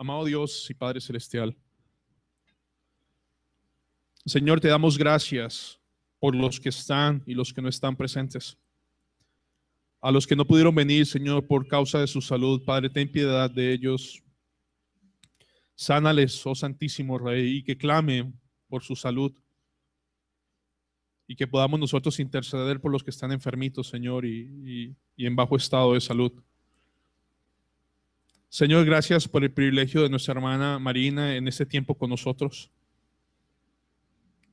Amado Dios y Padre Celestial, Señor, te damos gracias por los que están y los que no están presentes. A los que no pudieron venir, Señor, por causa de su salud, Padre, ten piedad de ellos. Sánales, oh Santísimo Rey, y que clamen por su salud. Y que podamos nosotros interceder por los que están enfermitos, Señor, y en bajo estado de salud. Señor, gracias por el privilegio de nuestra hermana Marina en este tiempo con nosotros.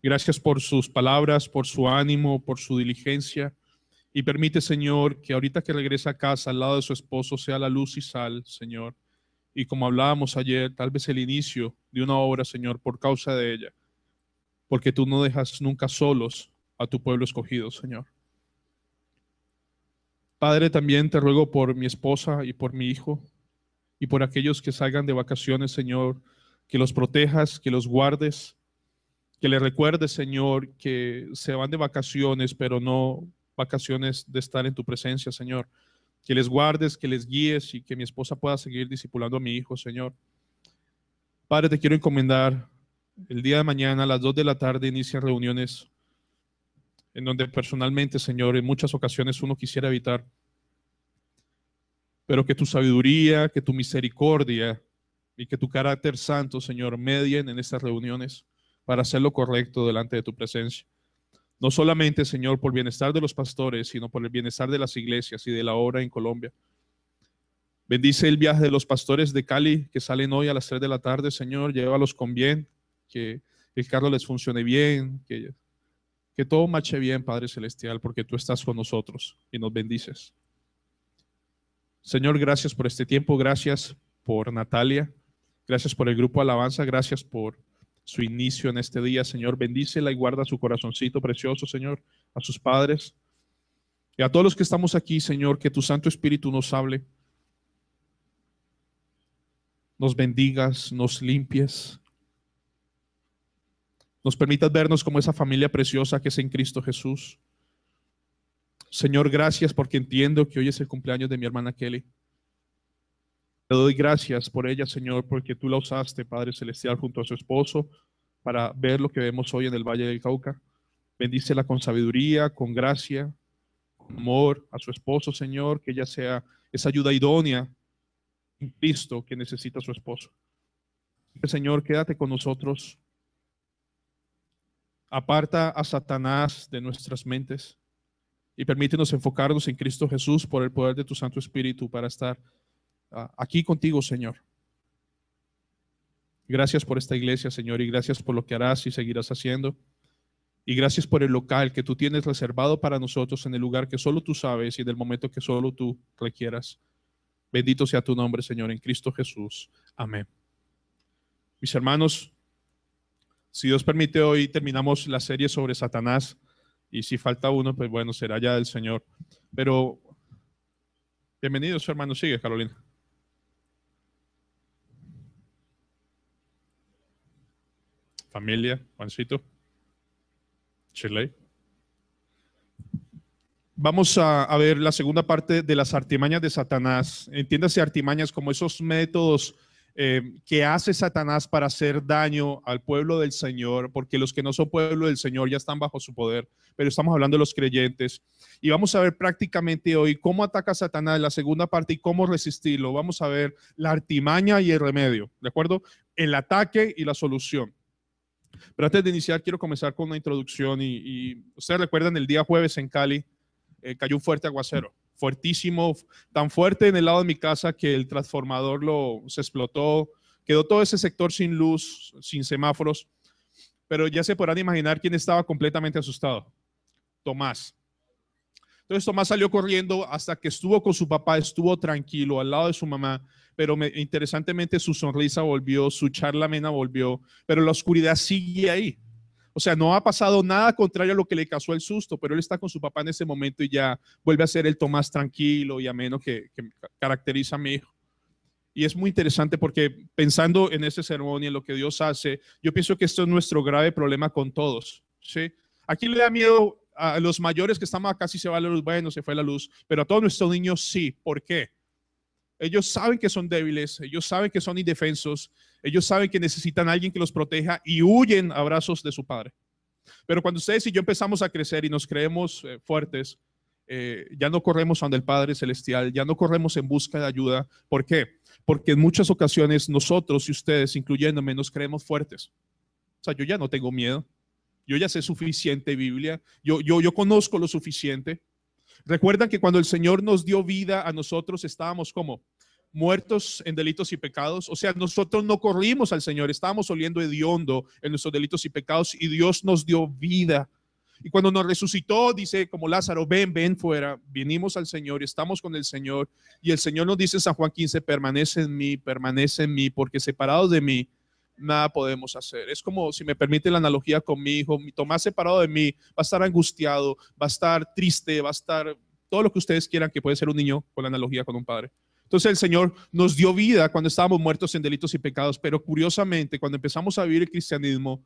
Gracias por sus palabras, por su ánimo, por su diligencia. Y permite, Señor, que ahorita que regresa a casa al lado de su esposo sea la luz y sal, Señor. Y como hablábamos ayer, tal vez el inicio de una obra, Señor, por causa de ella. Porque tú no dejas nunca solos a tu pueblo escogido, Señor. Padre, también te ruego por mi esposa y por mi hijo y por aquellos que salgan de vacaciones, Señor, que los protejas, que los guardes, que les recuerdes, Señor, que se van de vacaciones, pero no vacaciones de estar en tu presencia, Señor. Que les guardes, que les guíes y que mi esposa pueda seguir discipulando a mi hijo, Señor. Padre, te quiero encomendar el día de mañana a las 2 de la tarde inician reuniones en donde personalmente, Señor, en muchas ocasiones uno quisiera evitar, pero que tu sabiduría, que tu misericordia y que tu carácter santo, Señor, medien en estas reuniones para hacer lo correcto delante de tu presencia. No solamente, Señor, por el bienestar de los pastores, sino por el bienestar de las iglesias y de la obra en Colombia. Bendice el viaje de los pastores de Cali que salen hoy a las 3 de la tarde, Señor. Llévalos con bien, que el carro les funcione bien, que todo marche bien, Padre Celestial, porque tú estás con nosotros y nos bendices. Señor, gracias por este tiempo, gracias por Natalia, gracias por el grupo Alabanza, gracias por su inicio en este día, Señor. Bendícela y guarda su corazoncito precioso, Señor, a sus padres y a todos los que estamos aquí, Señor, que tu Santo Espíritu nos hable, nos bendigas, nos limpies, nos permitas vernos como esa familia preciosa que es en Cristo Jesús. Señor, gracias porque entiendo que hoy es el cumpleaños de mi hermana Kelly. Te doy gracias por ella, Señor, porque tú la usaste, Padre Celestial, junto a su esposo para ver lo que vemos hoy en el Valle del Cauca. Bendícela con sabiduría, con gracia, con amor a su esposo, Señor, que ella sea esa ayuda idónea en Cristo que necesita su esposo. Señor, quédate con nosotros. Aparta a Satanás de nuestras mentes y permítenos enfocarnos en Cristo Jesús por el poder de tu Santo Espíritu para estar aquí contigo, Señor. Gracias por esta iglesia, Señor, y gracias por lo que harás y seguirás haciendo. Y gracias por el local que tú tienes reservado para nosotros en el lugar que solo tú sabes y en el momento que solo tú requieras. Bendito sea tu nombre, Señor, en Cristo Jesús. Amén. Mis hermanos, si Dios permite, hoy terminamos la serie sobre Satanás. Y si falta uno, pues bueno, será ya del Señor. Pero, bienvenidos, hermanos. Sigue, Carolina. Familia, Juancito, Shirley. Vamos a ver la segunda parte de las artimañas de Satanás. Entiéndase artimañas como esos métodos que hace Satanás para hacer daño al pueblo del Señor, porque los que no son pueblo del Señor ya están bajo su poder, pero estamos hablando de los creyentes. Y vamos a ver prácticamente hoy cómo ataca Satanás, la segunda parte, y cómo resistirlo. Vamos a ver la artimaña y el remedio, ¿de acuerdo? El ataque y la solución. Pero antes de iniciar, quiero comenzar con una introducción. Y ustedes recuerdan el día jueves en Cali, cayó un fuerte aguacero. Fuertísimo, tan fuerte en el lado de mi casa que el transformador se explotó, quedó todo ese sector sin luz, sin semáforos, pero ya se podrán imaginar quién estaba completamente asustado. Tomás. Entonces Tomás salió corriendo hasta que estuvo con su papá, estuvo tranquilo al lado de su mamá, pero interesantemente su sonrisa volvió, su charla amena volvió, pero la oscuridad sigue ahí. O sea, no ha pasado nada contrario a lo que le causó el susto, pero él está con su papá en ese momento y ya vuelve a ser el Tomás tranquilo y ameno que caracteriza a mi hijo. Y es muy interesante porque pensando en ese sermón y en lo que Dios hace, yo pienso que esto es nuestro grave problema con todos, ¿sí? Aquí le da miedo a los mayores que estamos acá, si se va la luz, bueno, se fue la luz, pero a todos nuestros niños sí. ¿Por qué? Ellos saben que son débiles, ellos saben que son indefensos, ellos saben que necesitan a alguien que los proteja y huyen a brazos de su padre. Pero cuando ustedes y yo empezamos a crecer y nos creemos fuertes, ya no corremos ante el Padre Celestial, ya no corremos en busca de ayuda. ¿Por qué? Porque en muchas ocasiones nosotros y ustedes, incluyéndome, nos creemos fuertes. O sea, yo ya no tengo miedo, yo ya sé suficiente Biblia, yo conozco lo suficiente. Recuerdan que cuando el Señor nos dio vida a nosotros estábamos como muertos en delitos y pecados. O sea, nosotros no corrimos al Señor, estábamos oliendo hediondo en nuestros delitos y pecados y Dios nos dio vida. Y cuando nos resucitó, dice como Lázaro, ven fuera, vinimos al Señor y estamos con el Señor. Y el Señor nos dice en San Juan 15, permanece en mí, porque separados de mí, nada podemos hacer. Es como, si me permite la analogía con mi hijo, mi Tomás separado de mí va a estar angustiado, va a estar triste, va a estar todo lo que ustedes quieran que puede ser un niño con la analogía con un padre. Entonces el Señor nos dio vida cuando estábamos muertos en delitos y pecados, pero curiosamente cuando empezamos a vivir el cristianismo,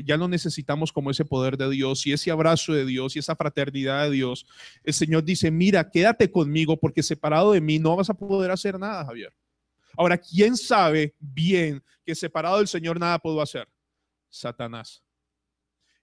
ya no necesitamos como ese poder de Dios y ese abrazo de Dios y esa fraternidad de Dios. El Señor dice, mira, quédate conmigo porque separado de mí no vas a poder hacer nada, Javier. Ahora, ¿quién sabe bien que separado del Señor nada puedo hacer? Satanás.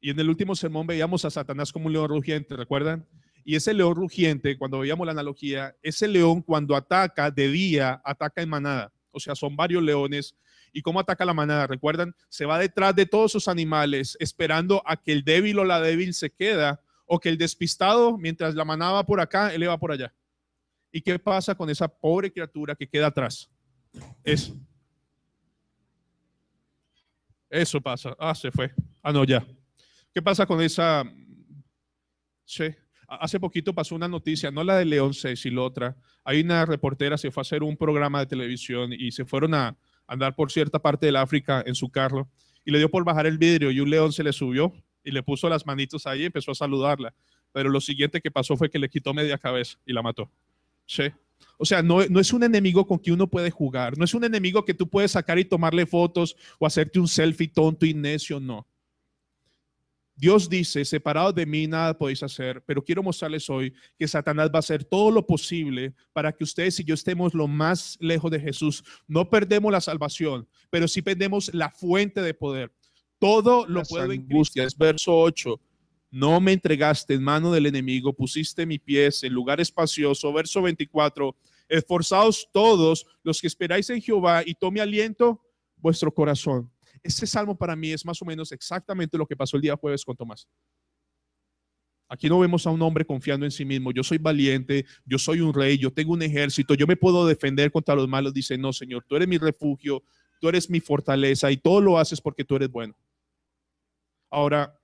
Y en el último sermón veíamos a Satanás como un león rugiente, ¿recuerdan? Y ese león rugiente, cuando veíamos la analogía, ese león cuando ataca de día, ataca en manada. O sea, son varios leones. ¿Y cómo ataca la manada? ¿Recuerdan? Se va detrás de todos sus animales, esperando a que el débil o la débil se queda, o que el despistado, mientras la manada va por acá, él va por allá. ¿Y qué pasa con esa pobre criatura que queda atrás? Eso pasa. Se fue. No, ya. ¿Qué pasa con esa? Sí. Hace poquito pasó una noticia, no la de León 6 y la otra. Hay una reportera, se fue a hacer un programa de televisión y se fueron a andar por cierta parte del África en su carro y le dio por bajar el vidrio y un león se le subió y le puso las manitos ahí y empezó a saludarla. Pero lo siguiente que pasó fue que le quitó media cabeza y la mató. Sí. O sea, no es un enemigo con que uno puede jugar, no es un enemigo que tú puedes sacar y tomarle fotos o hacerte un selfie tonto y necio, no. Dios dice, separados de mí nada podéis hacer, pero quiero mostrarles hoy que Satanás va a hacer todo lo posible para que ustedes y yo estemos lo más lejos de Jesús. No perdemos la salvación, pero sí perdemos la fuente de poder. Todo lo puedo en Cristo. Es verso 8. No me entregaste en mano del enemigo, pusiste mis pies en lugar espacioso. Verso 24. Esforzaos todos los que esperáis en Jehová y tome aliento vuestro corazón. Este salmo para mí es más o menos exactamente lo que pasó el día jueves con Tomás. Aquí no vemos a un hombre confiando en sí mismo. Yo soy valiente, yo soy un rey, yo tengo un ejército, yo me puedo defender contra los malos. Dice, no, Señor, tú eres mi refugio, tú eres mi fortaleza y todo lo haces porque tú eres bueno. Ahora,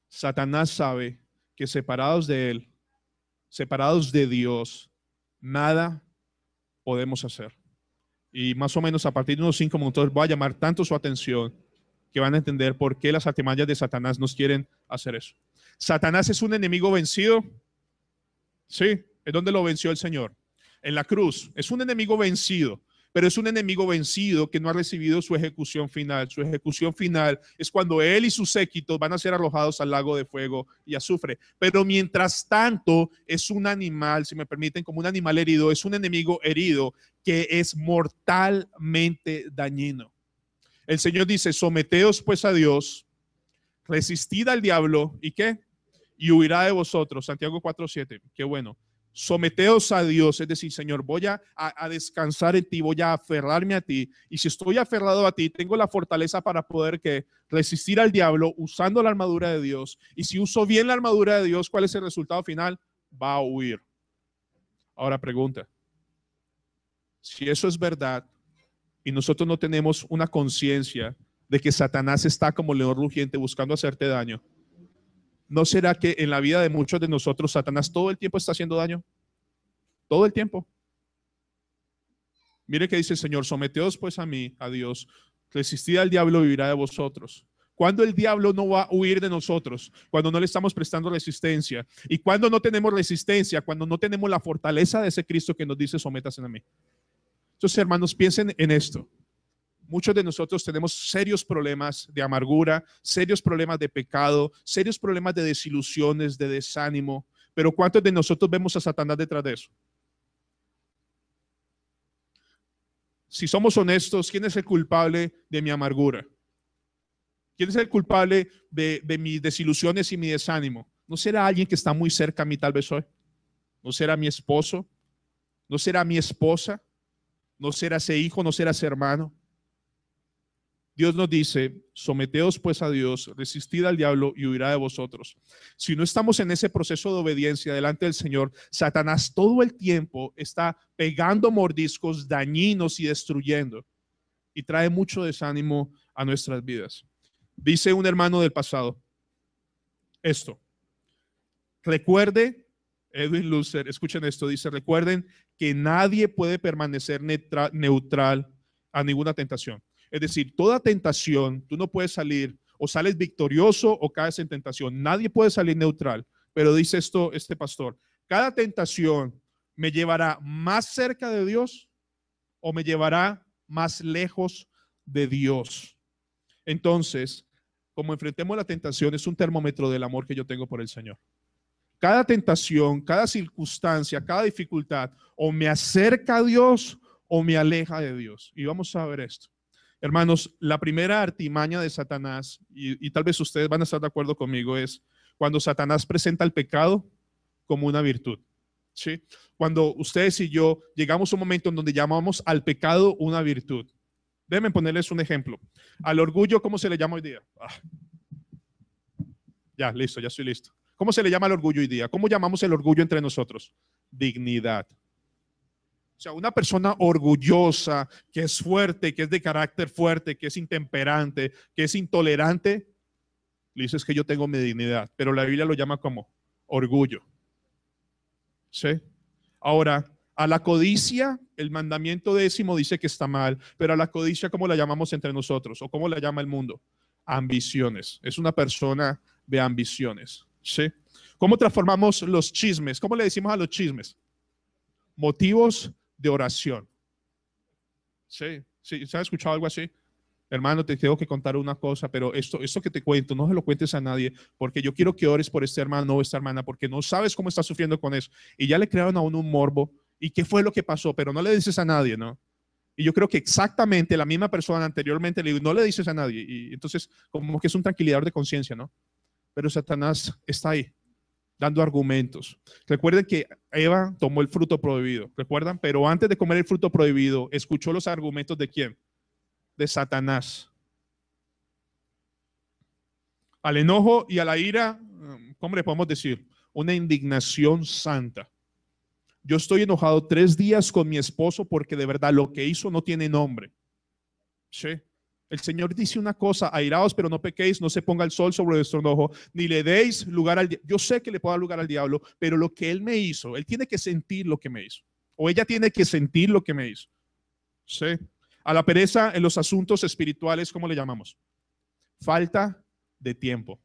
Satanás sabe que separados de él, separados de Dios, nada podemos hacer. Y más o menos a partir de unos 5 minutos voy a llamar tanto su atención que van a entender por qué las artimañas de Satanás nos quieren hacer eso. ¿Satanás es un enemigo vencido? Sí. ¿En dónde lo venció el Señor? En la cruz. Es un enemigo vencido, pero es un enemigo vencido que no ha recibido su ejecución final. Su ejecución final es cuando él y sus séquitos van a ser arrojados al lago de fuego y azufre. Pero mientras tanto es un animal, si me permiten, como un animal herido, es un enemigo herido que es mortalmente dañino. El Señor dice, someteos pues a Dios, resistid al diablo, ¿y qué? Y huirá de vosotros. Santiago 4:7, qué bueno. Someteos a Dios, es decir, Señor, voy a descansar en ti, voy a aferrarme a ti. Y si estoy aferrado a ti, tengo la fortaleza para poder que resistir al diablo usando la armadura de Dios. Y si uso bien la armadura de Dios, ¿cuál es el resultado final? Va a huir. Ahora pregunta, si eso es verdad y nosotros no tenemos una conciencia de que Satanás está como león rugiente buscando hacerte daño, ¿no será que en la vida de muchos de nosotros Satanás todo el tiempo está haciendo daño? Todo el tiempo. Mire que dice el Señor, someteos pues a mí, a Dios, resistid al diablo y vivirá de vosotros. ¿Cuándo el diablo no va a huir de nosotros? Cuando no le estamos prestando resistencia. ¿Y cuando no tenemos resistencia? Cuando no tenemos la fortaleza de ese Cristo que nos dice, sométase a mí. Entonces, hermanos, piensen en esto. Muchos de nosotros tenemos serios problemas de amargura, serios problemas de pecado, serios problemas de desilusiones, de desánimo. Pero ¿cuántos de nosotros vemos a Satanás detrás de eso? si somos honestos, ¿quién es el culpable de mi amargura? ¿Quién es el culpable de mis desilusiones y mi desánimo? ¿No será alguien que está muy cerca a mí tal vez hoy? ¿No será mi esposo? ¿No será mi esposa? ¿No será ese hijo? ¿No será ese hermano? Dios nos dice, someteos pues a Dios, resistid al diablo y huirá de vosotros. Si no estamos en ese proceso de obediencia delante del Señor, Satanás todo el tiempo está pegando mordiscos dañinos y destruyendo, y trae mucho desánimo a nuestras vidas. Dice un hermano del pasado esto: recuerde, Edwin Lutzer, escuchen esto, dice, recuerden que nadie puede permanecer neutral a ninguna tentación. Es decir, toda tentación, tú no puedes salir, o sales victorioso o caes en tentación. Nadie puede salir neutral. Pero dice esto este pastor: cada tentación me llevará más cerca de Dios o me llevará más lejos de Dios. Entonces, como enfrentemos la tentación, es un termómetro del amor que yo tengo por el Señor. Cada tentación, cada circunstancia, cada dificultad, o me acerca a Dios o me aleja de Dios. Y vamos a ver esto. Hermanos, la primera artimaña de Satanás, y tal vez ustedes van a estar de acuerdo conmigo, es cuando Satanás presenta el pecado como una virtud. ¿Sí? Cuando ustedes y yo llegamos a un momento en donde llamamos al pecado una virtud. Déjenme ponerles un ejemplo. Al orgullo, ¿cómo se le llama hoy día? Ya, listo, ya estoy listo. ¿Cómo se le llama al orgullo hoy día? ¿Cómo llamamos el orgullo entre nosotros? Dignidad. O sea, una persona orgullosa, que es fuerte, que es de carácter fuerte, que es intemperante, que es intolerante, le dices que yo tengo mi dignidad, pero la Biblia lo llama como orgullo. ¿Sí? Ahora, a la codicia, el mandamiento 10 dice que está mal, pero a la codicia, ¿cómo la llamamos entre nosotros? ¿O cómo la llama el mundo? Ambiciones. Es una persona de ambiciones. ¿Sí? ¿Cómo transformamos los chismes? ¿Cómo le decimos a los chismes? Motivos de oración. ¿Sí? ¿Sí? ¿Se ha escuchado algo así? Hermano, te tengo que contar una cosa, pero esto que te cuento, no se lo cuentes a nadie, porque yo quiero que ores por este hermano o esta hermana, porque no sabes cómo está sufriendo con eso. Y ya le crearon a uno un morbo. ¿Y qué fue lo que pasó? Pero no le dices a nadie, ¿no? Y yo creo que exactamente la misma persona anteriormente le digo, no le dices a nadie. Y entonces, como que es un tranquilizador de conciencia, ¿no? Pero Satanás está ahí, dando argumentos. Recuerden que Eva tomó el fruto prohibido, ¿recuerdan? Pero antes de comer el fruto prohibido, escuchó los argumentos ¿de quién? De Satanás. Al enojo y a la ira, ¿cómo le podemos decir? Una indignación santa. Yo estoy enojado 3 días con mi esposo porque de verdad lo que hizo no tiene nombre. ¿Sí? El Señor dice una cosa: airaos, pero no pequéis, no se ponga el sol sobre vuestro enojo, ni le deis lugar al diablo. Yo sé que le puedo dar lugar al diablo, pero lo que él me hizo, él tiene que sentir lo que me hizo. O ella tiene que sentir lo que me hizo. ¿Sí? A la pereza en los asuntos espirituales, ¿cómo le llamamos? Falta de tiempo.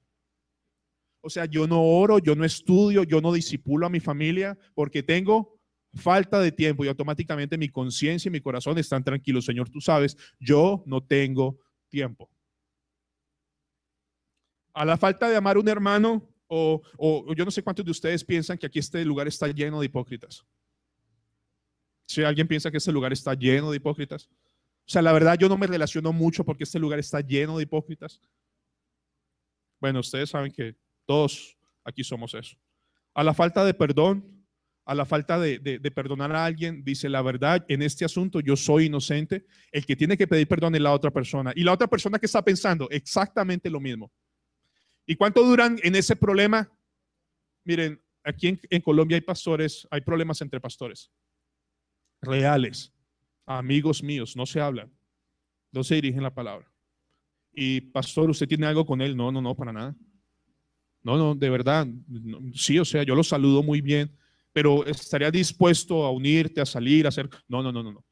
O sea, yo no oro, yo no estudio, yo no disipulo a mi familia porque tengo falta de tiempo y automáticamente mi conciencia y mi corazón están tranquilos. Señor, tú sabes, yo no tengo tiempo. A la falta de amar a un hermano, o yo no sé cuántos de ustedes piensan que aquí este lugar está lleno de hipócritas. Si alguien piensa que este lugar está lleno de hipócritas. O sea, la verdad yo no me relaciono mucho porque este lugar está lleno de hipócritas. Bueno, ustedes saben que todos aquí somos eso. A la falta de perdón, a la falta de perdonar a alguien, dice la verdad, en este asunto yo soy inocente. El que tiene que pedir perdón es la otra persona. Y la otra persona que está pensando exactamente lo mismo. ¿Y cuánto duran en ese problema? Miren, aquí en Colombia hay pastores, hay problemas entre pastores. Reales. Amigos míos, no se hablan. No se dirigen la palabra. Y pastor, ¿usted tiene algo con él? No, no, no, para nada. No, no, de verdad, no, sí, o sea, yo lo saludo muy bien, pero estaría dispuesto a unirte, a salir, a hacer. No, no, no, no, no.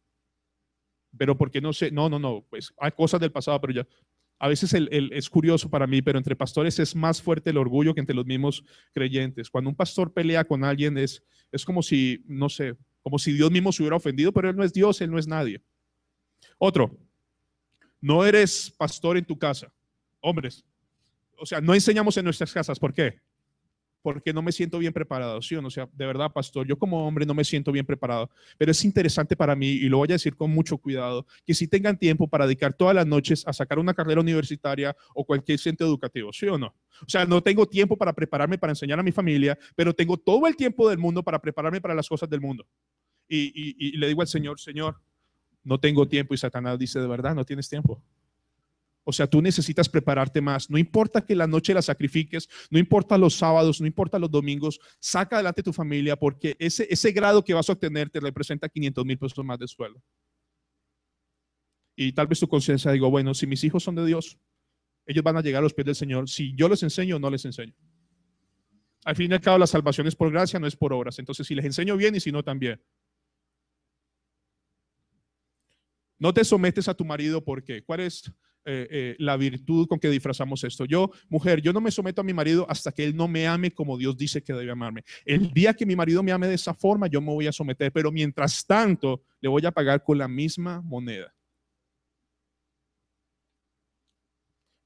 Pero porque no sé, no, no, no, pues hay cosas del pasado, pero ya. A veces es curioso para mí, pero entre pastores es más fuerte el orgullo que entre los mismos creyentes. Cuando un pastor pelea con alguien es como si, no sé, como si Dios mismo se hubiera ofendido, pero él no es Dios, él no es nadie. Otro, no eres pastor en tu casa. Hombres, o sea, no enseñamos en nuestras casas. ¿Por qué? porque no me siento bien preparado, ¿sí o no? O sea, de verdad, pastor, yo como hombre no me siento bien preparado, pero es interesante para mí, y lo voy a decir con mucho cuidado, que si tengan tiempo para dedicar todas las noches a sacar una carrera universitaria o cualquier centro educativo, ¿sí o no? O sea, no tengo tiempo para prepararme para enseñar a mi familia, pero tengo todo el tiempo del mundo para prepararme para las cosas del mundo. Y le digo al Señor, Señor, no tengo tiempo, y Satanás dice, ¿de verdad no tienes tiempo? O sea, tú necesitas prepararte más. No importa que la noche la sacrifiques, no importa los sábados, no importa los domingos, saca adelante tu familia, porque ese grado que vas a obtener te representa 500,000 pesos más de sueldo. Y tal vez tu conciencia diga, bueno, si mis hijos son de Dios, ellos van a llegar a los pies del Señor. Si yo les enseño o no les enseño. Al fin y al cabo, la salvación es por gracia, no es por obras. Entonces, si les enseño bien y si no, también. No te sometes a tu marido, ¿por qué? ¿Cuál es la virtud con que disfrazamos esto? Yo, mujer, yo no me someto a mi marido hasta que él no me ame como Dios dice que debe amarme. El día que mi marido me ame de esa forma, yo me voy a someter, pero mientras tanto, le voy a pagar con la misma moneda.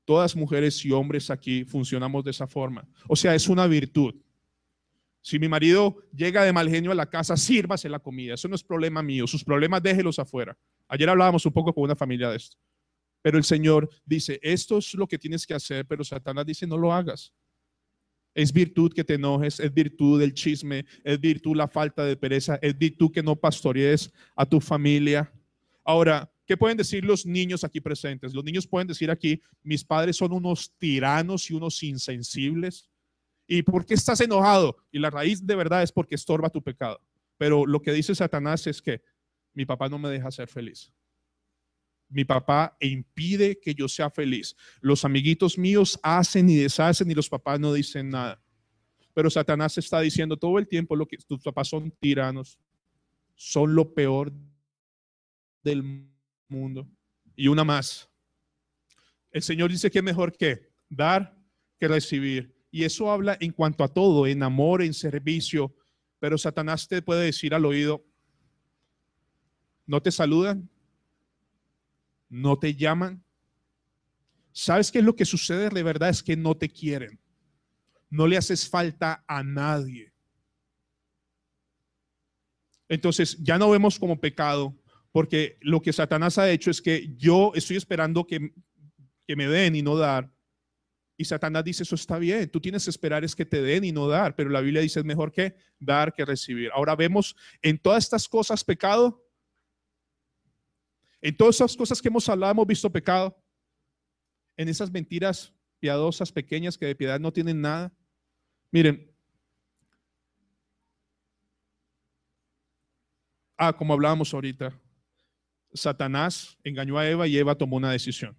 Todas mujeres y hombres aquí funcionamos de esa forma. O sea, es una virtud. Si mi marido llega de mal genio a la casa, sírvase la comida. Eso no es problema mío. Sus problemas déjelos afuera. Ayer hablábamos un poco con una familia de esto. Pero el Señor dice, esto es lo que tienes que hacer, pero Satanás dice, no lo hagas. Es virtud que te enojes, es virtud el chisme, es virtud la falta de pereza, es virtud que no pastorees a tu familia. Ahora, ¿qué pueden decir los niños aquí presentes? Los niños pueden decir aquí, mis padres son unos tiranos y unos insensibles. ¿Y por qué estás enojado? Y la raíz de verdad es porque estorba tu pecado. Pero lo que dice Satanás es que mi papá no me deja ser feliz. Mi papá impide que yo sea feliz. Los amiguitos míos hacen y deshacen y los papás no dicen nada. Pero Satanás está diciendo todo el tiempo lo que tus papás son tiranos, son lo peor del mundo. Y una más. El Señor dice que es mejor que dar que recibir. Y eso habla en cuanto a todo, en amor, en servicio. Pero Satanás te puede decir al oído, no te saludan, no te llaman. ¿Sabes qué es lo que sucede? De verdad es que no te quieren. No le haces falta a nadie. Entonces ya no vemos como pecado, porque lo que Satanás ha hecho es que yo estoy esperando que me den y no dar. Y Satanás dice, eso está bien, tú tienes que esperar es que te den y no dar, pero la Biblia dice es mejor que dar que recibir. Ahora vemos en todas estas cosas pecado. En todas esas cosas que hemos hablado hemos visto pecado. En esas mentiras piadosas pequeñas que de piedad no tienen nada. Miren, como hablábamos ahorita, Satanás engañó a Eva y Eva tomó una decisión.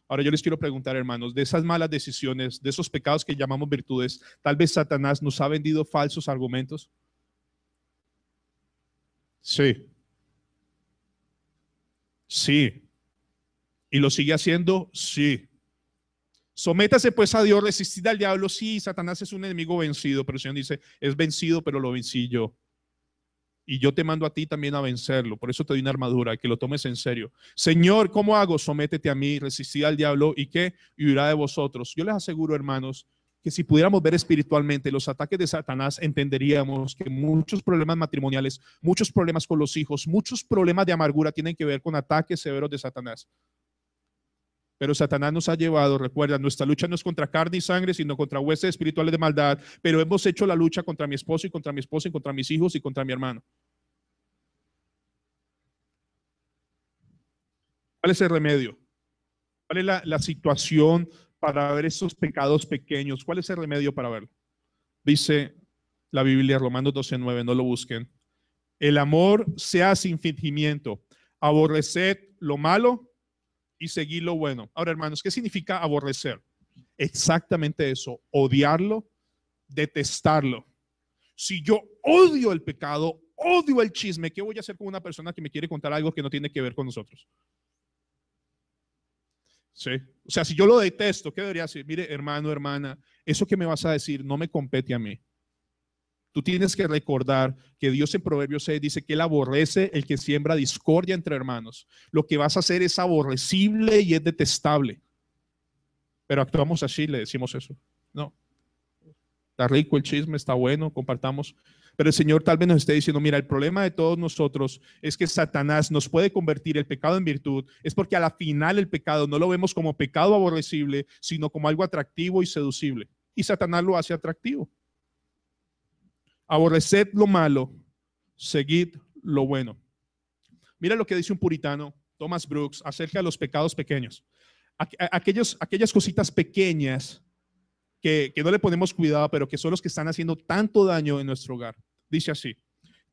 Ahora yo les quiero preguntar, hermanos, de esas malas decisiones, de esos pecados que llamamos virtudes, tal vez Satanás nos ha vendido falsos argumentos. Sí. Sí. ¿Y lo sigue haciendo? Sí. Sométase pues a Dios, resistid al diablo. Sí, Satanás es un enemigo vencido, pero el Señor dice, es vencido, pero lo vencí yo. Y yo te mando a ti también a vencerlo. Por eso te doy una armadura, que lo tomes en serio. Señor, ¿cómo hago? Sométete a mí, resistid al diablo. ¿Y qué? Y huirá de vosotros. Yo les aseguro, hermanos, que si pudiéramos ver espiritualmente los ataques de Satanás, entenderíamos que muchos problemas matrimoniales, muchos problemas con los hijos, muchos problemas de amargura tienen que ver con ataques severos de Satanás. Pero Satanás nos ha llevado, recuerda, nuestra lucha no es contra carne y sangre, sino contra huestes espirituales de maldad. Pero hemos hecho la lucha contra mi esposo y contra mi esposa y contra mis hijos y contra mi hermano. ¿Cuál es el remedio? ¿Cuál es la situación para ver esos pecados pequeños? ¿Cuál es el remedio para verlo? Dice la Biblia, Romanos 12:9, no lo busquen. El amor sea sin fingimiento. Aborreced lo malo y seguir lo bueno. Ahora, hermanos, ¿qué significa aborrecer? Exactamente eso, odiarlo, detestarlo. Si yo odio el pecado, odio el chisme, ¿qué voy a hacer con una persona que me quiere contar algo que no tiene que ver con nosotros? Sí. O sea, si yo lo detesto, ¿qué debería decir? Mire, hermano, hermana, eso que me vas a decir no me compete a mí. Tú tienes que recordar que Dios en Proverbios 6 dice que Él aborrece el que siembra discordia entre hermanos. Lo que vas a hacer es aborrecible y es detestable. Pero actuamos así, le decimos eso. No. Está rico el chisme, está bueno, compartamos. Pero el Señor tal vez nos esté diciendo, mira, el problema de todos nosotros es que Satanás nos puede convertir el pecado en virtud. Es porque a la final el pecado no lo vemos como pecado aborrecible, sino como algo atractivo y seducible. Y Satanás lo hace atractivo. Aborreced lo malo, seguid lo bueno. Mira lo que dice un puritano, Thomas Brooks, acerca de los pecados pequeños. Aquellas cositas pequeñas que no le ponemos cuidado, pero que son los que están haciendo tanto daño en nuestro hogar. Dice así: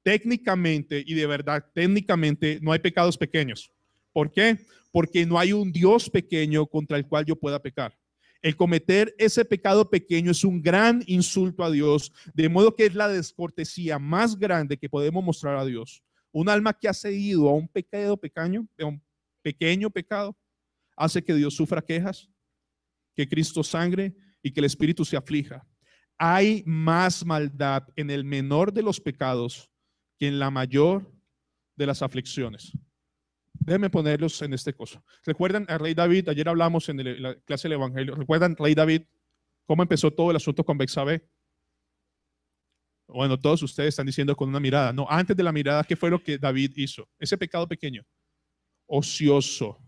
técnicamente, y de verdad, técnicamente no hay pecados pequeños. ¿Por qué? Porque no hay un Dios pequeño contra el cual yo pueda pecar. El cometer ese pecado pequeño es un gran insulto a Dios, de modo que es la descortesía más grande que podemos mostrar a Dios. Un alma que ha cedido a un pecado pequeño, a un pequeño pecado, hace que Dios sufra quejas, que Cristo sangre y que el Espíritu se aflija. Hay más maldad en el menor de los pecados que en la mayor de las aflicciones. Déjenme ponerlos en este coso. ¿Recuerdan al rey David? Ayer hablamos en la clase del Evangelio. ¿Recuerdan rey David? ¿Cómo empezó todo el asunto con Betsabé? Bueno, todos ustedes están diciendo con una mirada. No, antes de la mirada, ¿qué fue lo que David hizo? Ese pecado pequeño. Ocioso. O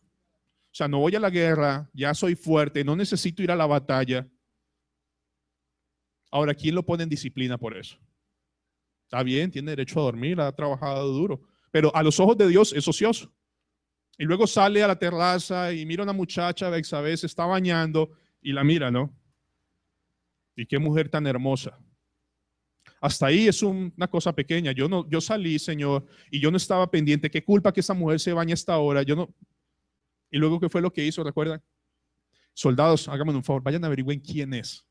sea, no voy a la guerra, ya soy fuerte, no necesito ir a la batalla. Ahora, ¿quién lo pone en disciplina por eso? Está bien, tiene derecho a dormir, ha trabajado duro, pero a los ojos de Dios es ocioso. Y luego sale a la terraza y mira a una muchacha, Betsabé se está bañando y la mira, ¿no? Y qué mujer tan hermosa. Hasta ahí es una cosa pequeña. Yo salí, Señor, y yo no estaba pendiente. Qué culpa que esa mujer se bañe a esta hora. Yo no. Y luego, ¿qué fue lo que hizo? ¿Recuerdan? Soldados, háganme un favor, vayan a averigüen quién es.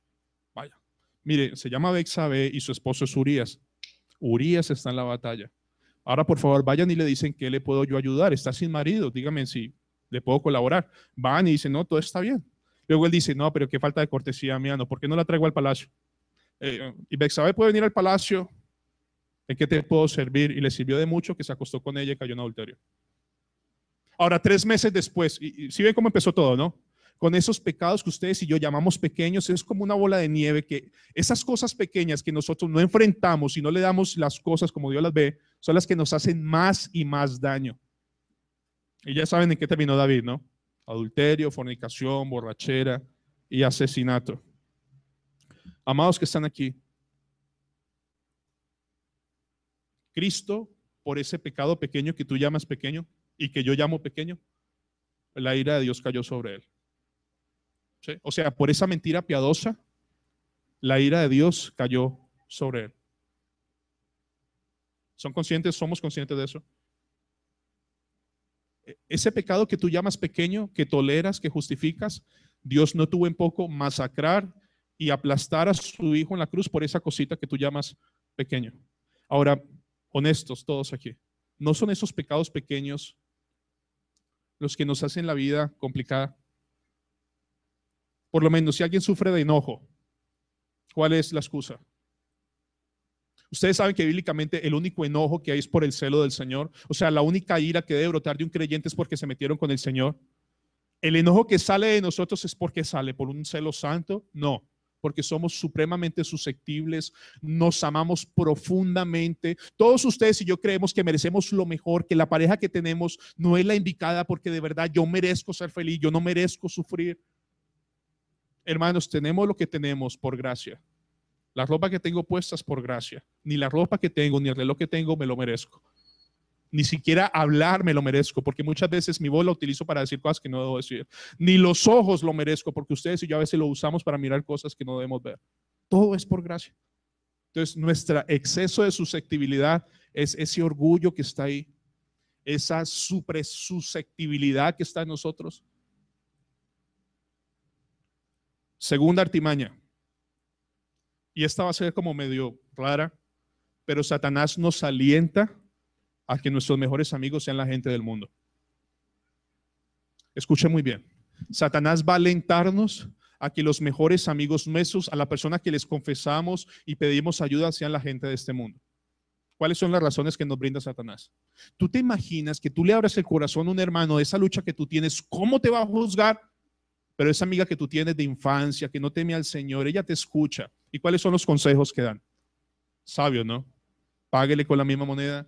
Vaya. Mire, se llama Betsabé y su esposo es Urías. Urías está en la batalla. Ahora, por favor, vayan y le dicen que le puedo yo ayudar. Está sin marido, dígame si le puedo colaborar. Van y dicen, no, todo está bien. Luego él dice, no, pero qué falta de cortesía mía, no, ¿por qué no la traigo al palacio? Y Betsabé puede venir al palacio, ¿en qué te puedo servir? Y le sirvió de mucho que se acostó con ella y cayó en adulterio. Ahora, 3 meses después, y si ven cómo empezó todo, ¿no? Con esos pecados que ustedes y yo llamamos pequeños, es como una bola de nieve que esas cosas pequeñas que nosotros no enfrentamos y no le damos las cosas como Dios las ve, son las que nos hacen más y más daño. Y ya saben en qué terminó David, ¿no? Adulterio, fornicación, borrachera y asesinato. Amados que están aquí, Cristo, por ese pecado pequeño que tú llamas pequeño y que yo llamo pequeño, la ira de Dios cayó sobre él. ¿Sí? O sea, por esa mentira piadosa, la ira de Dios cayó sobre él. ¿Son conscientes? ¿Somos conscientes de eso? Ese pecado que tú llamas pequeño, que toleras, que justificas, Dios no tuvo en poco masacrar y aplastar a su hijo en la cruz por esa cosita que tú llamas pequeño. Ahora, honestos todos aquí, ¿no son esos pecados pequeños los que nos hacen la vida complicada? Por lo menos, si alguien sufre de enojo, ¿cuál es la excusa? Ustedes saben que bíblicamente el único enojo que hay es por el celo del Señor. O sea, la única ira que debe brotar de un creyente es porque se metieron con el Señor. ¿El enojo que sale de nosotros es porque sale por un celo santo? No, porque somos supremamente susceptibles, nos amamos profundamente. Todos ustedes y yo creemos que merecemos lo mejor, que la pareja que tenemos no es la indicada porque de verdad yo merezco ser feliz, yo no merezco sufrir. Hermanos, tenemos lo que tenemos por gracia. La ropa que tengo puesta es por gracia. Ni la ropa que tengo, ni el reloj que tengo me lo merezco. Ni siquiera hablar me lo merezco, porque muchas veces mi voz la utilizo para decir cosas que no debo decir. Ni los ojos lo merezco, porque ustedes y yo a veces lo usamos para mirar cosas que no debemos ver. Todo es por gracia. Entonces, nuestro exceso de susceptibilidad es ese orgullo que está ahí, esa susceptibilidad que está en nosotros. Segunda artimaña. Y esta va a ser como medio rara, pero Satanás nos alienta a que nuestros mejores amigos sean la gente del mundo. Escuche muy bien. Satanás va a alentarnos a que los mejores amigos nuestros, a la persona que les confesamos y pedimos ayuda, sean la gente de este mundo. ¿Cuáles son las razones que nos brinda Satanás? ¿Tú te imaginas que tú le abras el corazón a un hermano de esa lucha que tú tienes? ¿Cómo te va a juzgar? Pero esa amiga que tú tienes de infancia, que no teme al Señor, ella te escucha ¿Y cuáles son los consejos que dan? Sabio, ¿no? Páguele con la misma moneda,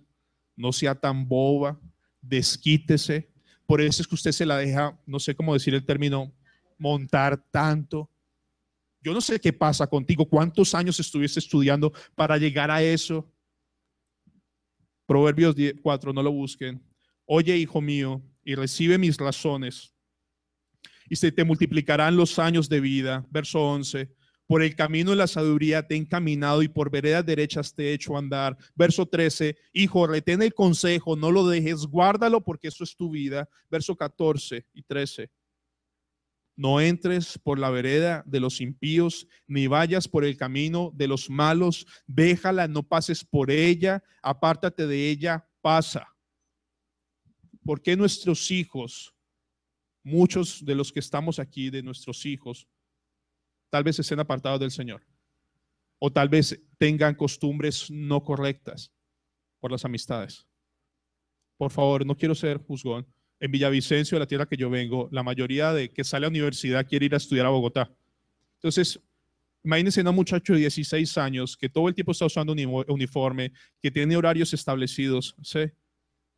no sea tan boba, desquítese. Por eso es que usted se la deja, no sé cómo decir el término, montar tanto. Yo no sé qué pasa contigo, cuántos años estuviste estudiando para llegar a eso. Proverbios 4, no lo busquen. Oye, hijo mío, y recibe mis razones, y se te multiplicarán los años de vida. Verso 11. Por el camino de la sabiduría te he encaminado y por veredas derechas te he hecho andar. Verso 13. Hijo, retén el consejo, no lo dejes, guárdalo porque eso es tu vida. Verso 14 y 13. No entres por la vereda de los impíos, ni vayas por el camino de los malos. Déjala, no pases por ella, apártate de ella, pasa. ¿Por qué nuestros hijos, muchos de los que estamos aquí, de nuestros hijos, tal vez estén apartados del Señor? O tal vez tengan costumbres no correctas por las amistades. Por favor, no quiero ser juzgón. En Villavicencio, de la tierra que yo vengo, la mayoría de que sale a la universidad quiere ir a estudiar a Bogotá. Entonces, imagínense a un muchacho de 16 años que todo el tiempo está usando un uniforme, que tiene horarios establecidos, ¿sí?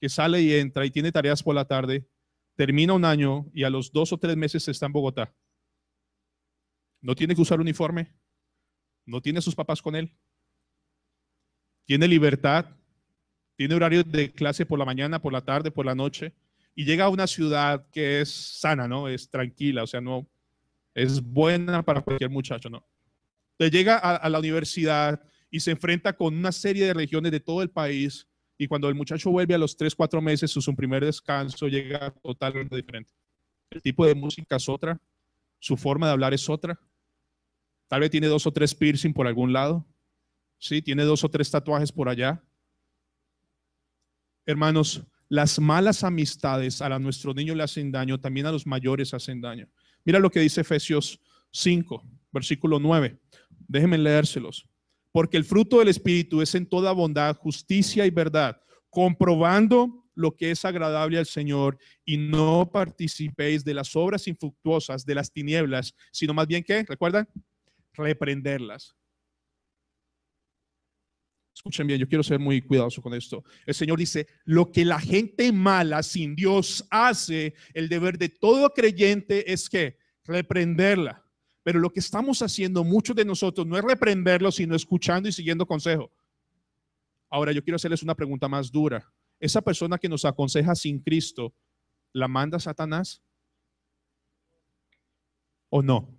Que sale y entra y tiene tareas por la tarde, termina un año y a los 2 o 3 meses está en Bogotá. No tiene que usar uniforme, no tiene a sus papás con él, tiene libertad, tiene horario de clase por la mañana, por la tarde, por la noche, y llega a una ciudad que es sana, ¿no? Es tranquila, o sea, no, es buena para cualquier muchacho, ¿no? Entonces llega a la universidad y se enfrenta con una serie de regiones de todo el país, y cuando el muchacho vuelve a los 3, 4 meses, su primer descanso llega totalmente diferente. El tipo de música es otra, su forma de hablar es otra. Tal vez tiene 2 o 3 piercing por algún lado, ¿sí? Tiene 2 o 3 tatuajes por allá. Hermanos, las malas amistades a nuestros niños le hacen daño, también a los mayores hacen daño. Mira lo que dice Efesios 5, versículo 9. Déjenme leérselos. Porque el fruto del Espíritu es en toda bondad, justicia y verdad, comprobando lo que es agradable al Señor, y no participéis de las obras infructuosas de las tinieblas, sino más bien, ¿qué? ¿Recuerdan? Reprenderlas. Escuchen bien, yo quiero ser muy cuidadoso con esto. El Señor dice, lo que la gente mala sin Dios hace, el deber de todo creyente es que reprenderla. Pero lo que estamos haciendo muchos de nosotros no es reprenderlo, sino escuchando y siguiendo consejo. Ahora yo quiero hacerles una pregunta más dura. ¿Esa persona que nos aconseja sin Cristo, la manda Satanás o no?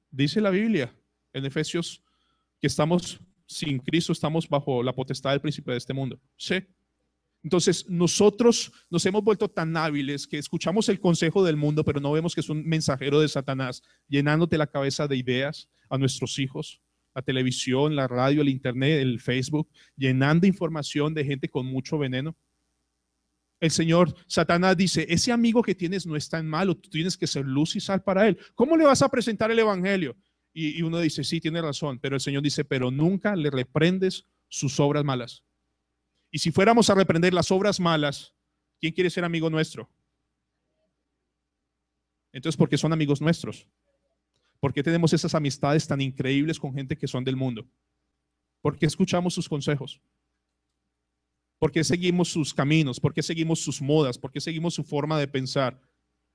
Dice la Biblia en Efesios que estamos sin Cristo, estamos bajo la potestad del príncipe de este mundo. ¿Sí? Entonces nosotros nos hemos vuelto tan hábiles que escuchamos el consejo del mundo, pero no vemos que es un mensajero de Satanás llenándote la cabeza de ideas a nuestros hijos, la televisión, la radio, el internet, el Facebook, llenando información de gente con mucho veneno. El Señor, Satanás dice, ese amigo que tienes no es tan malo, tú tienes que ser luz y sal para él. ¿Cómo le vas a presentar el evangelio? Y uno dice, sí, tiene razón, pero el Señor dice, pero nunca le reprendes sus obras malas. Y si fuéramos a reprender las obras malas, ¿quién quiere ser amigo nuestro? Entonces, ¿por qué son amigos nuestros? ¿Por qué tenemos esas amistades tan increíbles con gente que son del mundo? ¿Por qué escuchamos sus consejos? ¿Por qué seguimos sus caminos? ¿Por qué seguimos sus modas? ¿Por qué seguimos su forma de pensar?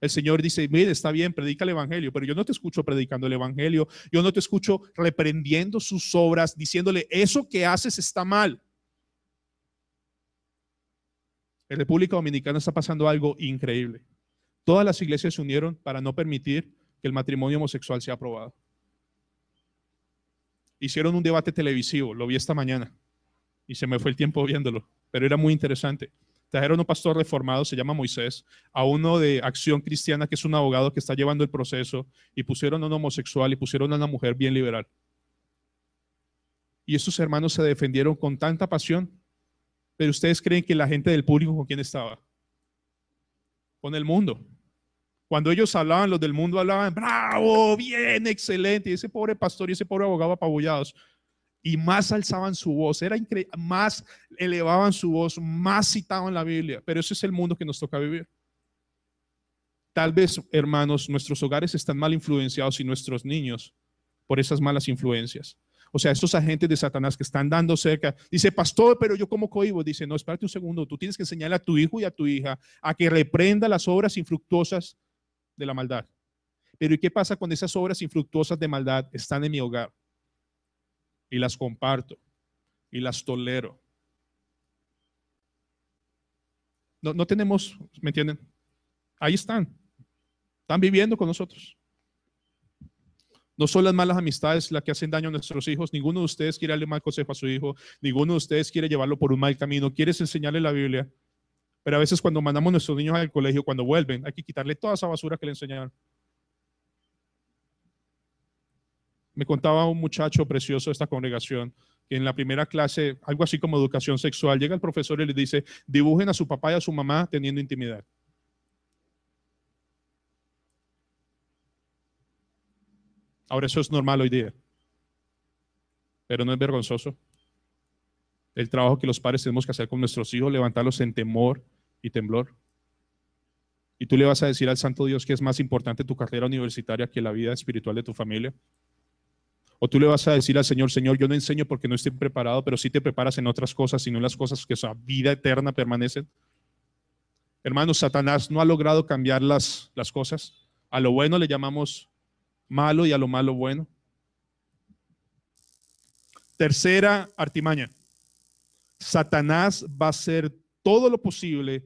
El Señor dice, mire, está bien, predica el evangelio, pero yo no te escucho predicando el evangelio, yo no te escucho reprendiendo sus obras, diciéndole, eso que haces está mal. En República Dominicana está pasando algo increíble. Todas las iglesias se unieron para no permitir que el matrimonio homosexual sea aprobado. Hicieron un debate televisivo, lo vi esta mañana, y se me fue el tiempo viéndolo, pero era muy interesante. Trajeron a un pastor reformado, se llama Moisés, a uno de Acción Cristiana, que es un abogado que está llevando el proceso, y pusieron a un homosexual y pusieron a una mujer bien liberal. Y estos hermanos se defendieron con tanta pasión. Pero ustedes creen que la gente del público, ¿con quién estaba? Con el mundo. Cuando ellos hablaban, los del mundo hablaban, bravo, bien, excelente. Y ese pobre pastor y ese pobre abogado apabullados. Y más alzaban su voz, era increíble, más elevaban su voz, más citaban la Biblia. Pero ese es el mundo que nos toca vivir. Tal vez, hermanos, nuestros hogares están mal influenciados y nuestros niños por esas malas influencias. O sea, estos agentes de Satanás que están dando cerca, dice, pastor, pero yo como cohibo. Dice, no, espérate un segundo, tú tienes que enseñarle a tu hijo y a tu hija a que reprenda las obras infructuosas de la maldad. Pero ¿y qué pasa cuando esas obras infructuosas de maldad están en mi hogar? Y las comparto y las tolero. No tenemos, ¿me entienden? Ahí están viviendo con nosotros. No son las malas amistades las que hacen daño a nuestros hijos. Ninguno de ustedes quiere darle mal consejo a su hijo. Ninguno de ustedes quiere llevarlo por un mal camino. Quieres enseñarle la Biblia. Pero a veces cuando mandamos a nuestros niños al colegio, cuando vuelven, hay que quitarle toda esa basura que le enseñaron. Me contaba un muchacho precioso de esta congregación que en la primera clase, algo así como educación sexual, llega el profesor y le dice, dibujen a su papá y a su mamá teniendo intimidad. Ahora eso es normal hoy día, pero no es vergonzoso. El trabajo que los padres tenemos que hacer con nuestros hijos, levantarlos en temor y temblor. Y tú le vas a decir al santo Dios que es más importante tu carrera universitaria que la vida espiritual de tu familia. O tú le vas a decir al Señor, Señor, yo no enseño porque no estoy preparado, pero sí te preparas en otras cosas, sino en las cosas que esa vida eterna permanecen. Hermanos, Satanás no ha logrado cambiar las cosas. A lo bueno le llamamos malo y a lo malo bueno. Tercera artimaña. Satanás va a hacer todo lo posible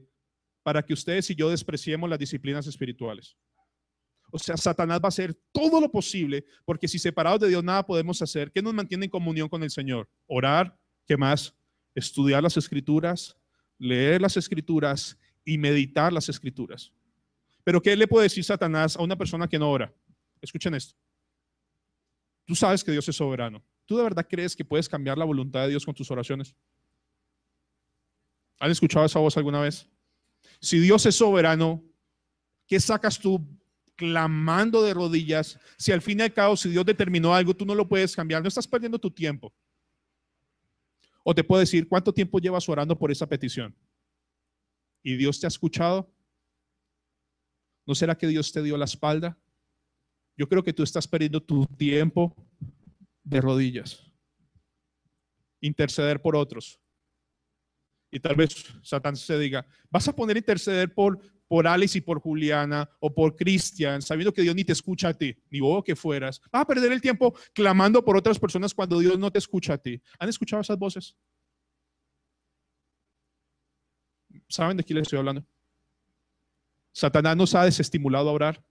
para que ustedes y yo despreciemos las disciplinas espirituales. O sea, Satanás va a hacer todo lo posible, porque si separados de Dios nada podemos hacer. ¿Qué nos mantiene en comunión con el Señor? Orar, ¿qué más? Estudiar las Escrituras, leer las Escrituras y meditar las Escrituras. Pero ¿qué le puede decir Satanás a una persona que no ora? Escuchen esto. Tú sabes que Dios es soberano. ¿Tú de verdad crees que puedes cambiar la voluntad de Dios con tus oraciones? ¿Han escuchado esa voz alguna vez? Si Dios es soberano, ¿qué sacas tú clamando de rodillas? Si al fin y al cabo, si Dios determinó algo, tú no lo puedes cambiar, no estás perdiendo tu tiempo. O te puedo decir, ¿cuánto tiempo llevas orando por esa petición? ¿Y Dios te ha escuchado? ¿No será que Dios te dio la espalda? Yo creo que tú estás perdiendo tu tiempo de rodillas. Interceder por otros. Y tal vez Satán se diga, vas a poner a interceder por Alice y por Juliana o por Cristian, sabiendo que Dios ni te escucha a ti, ni vos que fueras. Vas a perder el tiempo clamando por otras personas cuando Dios no te escucha a ti. ¿Han escuchado esas voces? ¿Saben de quién les estoy hablando? Satanás nos ha desestimulado a orar.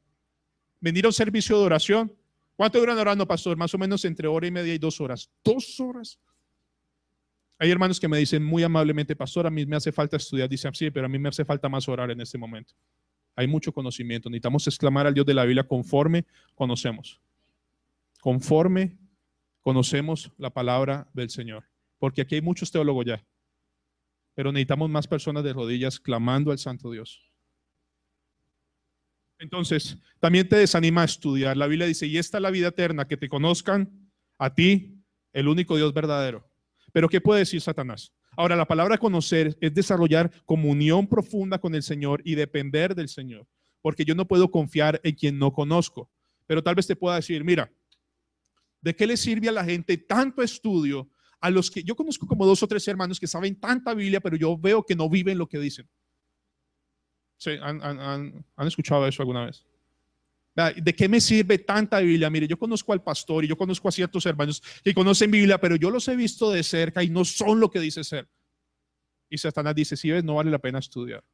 Venir a un servicio de oración. ¿Cuánto duran orando, pastor? Más o menos entre hora y media y 2 horas. 2 horas. Hay hermanos que me dicen muy amablemente, pastor, a mí me hace falta estudiar. Dicen, sí, pero a mí me hace falta más orar en este momento. Hay mucho conocimiento. Necesitamos exclamar al Dios de la Biblia conforme conocemos. Conforme conocemos la palabra del Señor. Porque aquí hay muchos teólogos ya. Pero necesitamos más personas de rodillas clamando al Santo Dios. Entonces, también te desanima a estudiar. La Biblia dice, y esta es la vida eterna, que te conozcan a ti, el único Dios verdadero. Pero ¿qué puede decir Satanás? Ahora, la palabra conocer es desarrollar comunión profunda con el Señor y depender del Señor. Porque yo no puedo confiar en quien no conozco. Pero tal vez te pueda decir, mira, ¿de qué le sirve a la gente tanto estudio? A los que yo conozco como 2 o 3 hermanos que saben tanta Biblia, pero yo veo que no viven lo que dicen. ¿Sí? ¿Han escuchado eso alguna vez? ¿De qué me sirve tanta Biblia? Mire, yo conozco al pastor y yo conozco a ciertos hermanos que conocen Biblia, pero yo los he visto de cerca y no son lo que dice ser. Y Satanás dice, si ves, no vale la pena estudiar.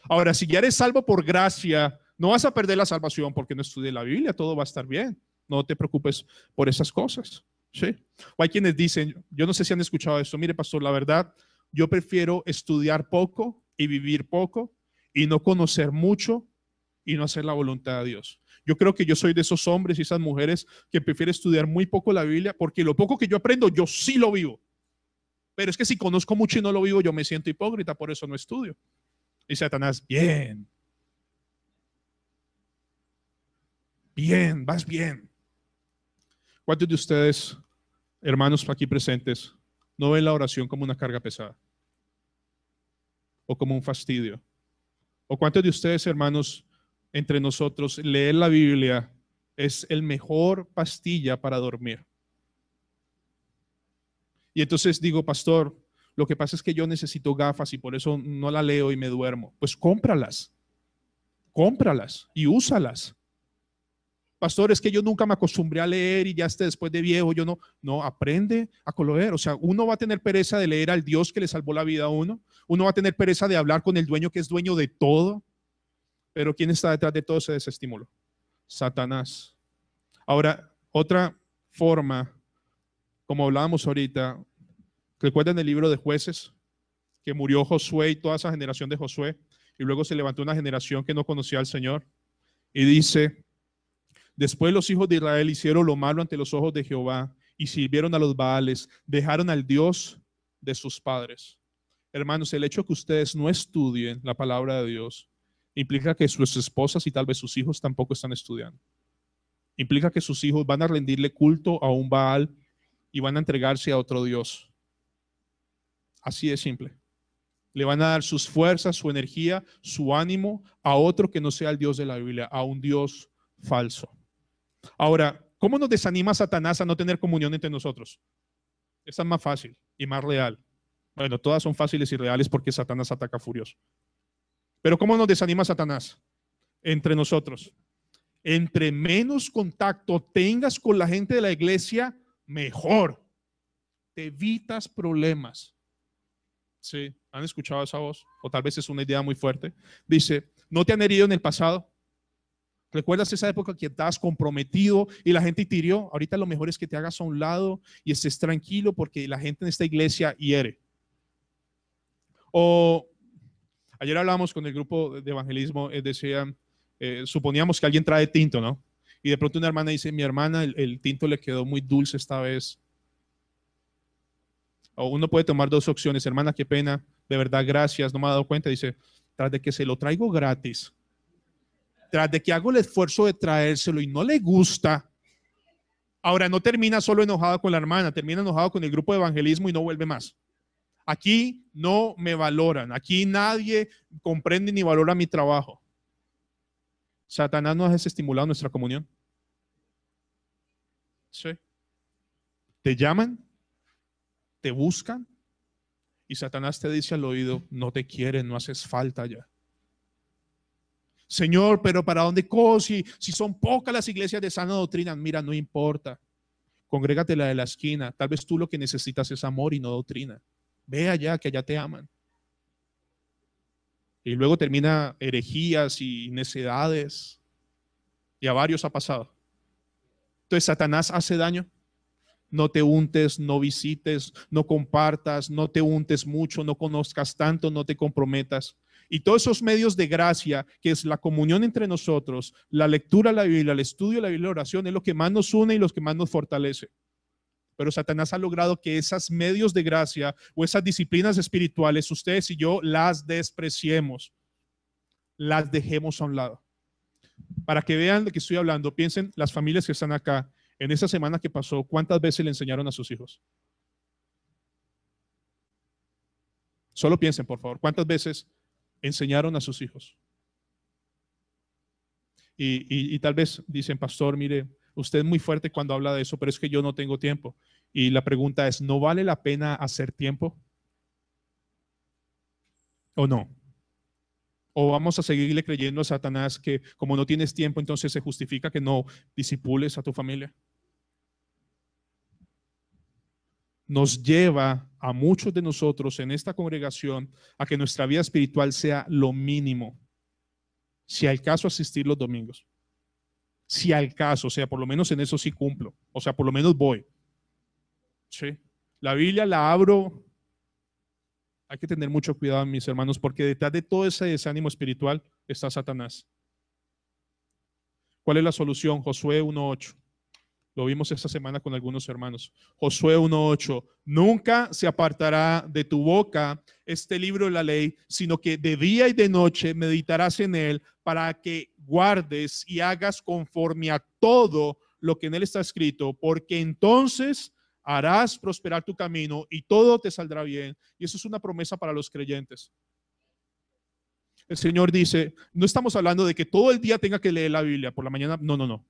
Ahora, si ya eres salvo por gracia, no vas a perder la salvación porque no estudies la Biblia, todo va a estar bien. No te preocupes por esas cosas. ¿Sí? O hay quienes dicen, yo no sé si han escuchado esto, mire, pastor, la verdad, yo prefiero estudiar poco y vivir poco y no conocer mucho y no hacer la voluntad de Dios. Yo creo que yo soy de esos hombres y esas mujeres que prefieren estudiar muy poco la Biblia porque lo poco que yo aprendo, yo sí lo vivo. Pero es que si conozco mucho y no lo vivo, yo me siento hipócrita, por eso no estudio. Y Satanás, bien, bien, vas bien. ¿Cuántos de ustedes, hermanos aquí presentes, no ven la oración como una carga pesada? O como un fastidio. ¿O cuántos de ustedes, hermanos, entre nosotros, leer la Biblia es el mejor pastilla para dormir. Y entonces digo, pastor, lo que pasa es que yo necesito gafas y por eso no la leo y me duermo. Pues cómpralas y úsalas. Pastor, es que yo nunca me acostumbré a leer y ya hasta después de viejo, yo no, aprende a leer. O sea, uno va a tener pereza de leer al Dios que le salvó la vida a uno. Uno va a tener pereza de hablar con el dueño que es dueño de todo. Pero ¿quién está detrás de todo ese desestímulo? Satanás. Ahora, otra forma, como hablábamos ahorita, ¿recuerdan el libro de Jueces? Que murió Josué y toda esa generación de Josué, y luego se levantó una generación que no conocía al Señor. Y dice, después los hijos de Israel hicieron lo malo ante los ojos de Jehová y sirvieron a los Baales, dejaron al Dios de sus padres. Hermanos, el hecho que ustedes no estudien la palabra de Dios implica que sus esposas y tal vez sus hijos tampoco están estudiando. Implica que sus hijos van a rendirle culto a un Baal y van a entregarse a otro Dios. Así de simple. Le van a dar sus fuerzas, su energía, su ánimo a otro que no sea el Dios de la Biblia, a un Dios falso. Ahora, ¿cómo nos desanima Satanás a no tener comunión entre nosotros? Esta es más fácil y más real. Bueno, todas son fáciles y reales porque Satanás ataca furioso. Pero ¿cómo nos desanima Satanás? Entre nosotros. Entre menos contacto tengas con la gente de la iglesia, mejor. Te evitas problemas. Sí, ¿han escuchado esa voz? O tal vez es una idea muy fuerte. Dice, ¿no te han herido en el pasado? ¿Recuerdas esa época que estabas comprometido y la gente te hirió? Ahorita lo mejor es que te hagas a un lado y estés tranquilo porque la gente en esta iglesia hiere. O ayer hablábamos con el grupo de evangelismo, decían, suponíamos que alguien trae tinto, ¿no? Y de pronto una hermana dice, mi hermana, el tinto le quedó muy dulce esta vez. O uno puede tomar dos opciones, hermana, qué pena, de verdad, gracias, no me ha dado cuenta. Dice, tras de que se lo traigo gratis, tras de que hago el esfuerzo de traérselo y no le gusta, ahora no termina solo enojada con la hermana, termina enojado con el grupo de evangelismo y no vuelve más. Aquí no me valoran, aquí nadie comprende ni valora mi trabajo. Satanás nos ha desestimulado nuestra comunión. Sí. Te llaman, te buscan y Satanás te dice al oído, no te quieren, no haces falta ya. Señor, pero ¿para dónde cosi? Si son pocas las iglesias de sana doctrina, mira, no importa. Congrégate la de la esquina. Tal vez tú lo que necesitas es amor y no doctrina. Ve allá, que allá te aman. Y luego termina herejías y necedades. Y a varios ha pasado. Entonces, Satanás hace daño. No te untes, no visites, no compartas, no te untes mucho, no conozcas tanto, no te comprometas. Y todos esos medios de gracia, que es la comunión entre nosotros, la lectura de la Biblia, el estudio de la Biblia, la oración, es lo que más nos une y lo que más nos fortalece. Pero Satanás ha logrado que esos medios de gracia o esas disciplinas espirituales, ustedes y yo las despreciemos, las dejemos a un lado. Para que vean de qué estoy hablando, piensen las familias que están acá. En esa semana que pasó, ¿cuántas veces le enseñaron a sus hijos? Solo piensen, por favor, ¿cuántas veces enseñaron a sus hijos? Y tal vez dicen, pastor, mire, usted es muy fuerte cuando habla de eso, pero es que yo no tengo tiempo. Y la pregunta es, ¿no vale la pena hacer tiempo? ¿O no? ¿O vamos a seguirle creyendo a Satanás que como no tienes tiempo, entonces se justifica que no disipules a tu familia? Nos lleva a muchos de nosotros en esta congregación a que nuestra vida espiritual sea lo mínimo. Si al caso asistir los domingos. Si al caso, o sea, por lo menos en eso sí cumplo. O sea, por lo menos voy. Sí. La Biblia la abro. Hay que tener mucho cuidado, mis hermanos, porque detrás de todo ese desánimo espiritual está Satanás. ¿Cuál es la solución? Josué 1:8. Lo vimos esta semana con algunos hermanos. Josué 1:8. Nunca se apartará de tu boca este libro de la ley, sino que de día y de noche meditarás en él para que guardes y hagas conforme a todo lo que en él está escrito, porque entonces harás prosperar tu camino y todo te saldrá bien. Y eso es una promesa para los creyentes. El Señor dice, no estamos hablando de que todo el día tenga que leer la Biblia por la mañana. No, no, no.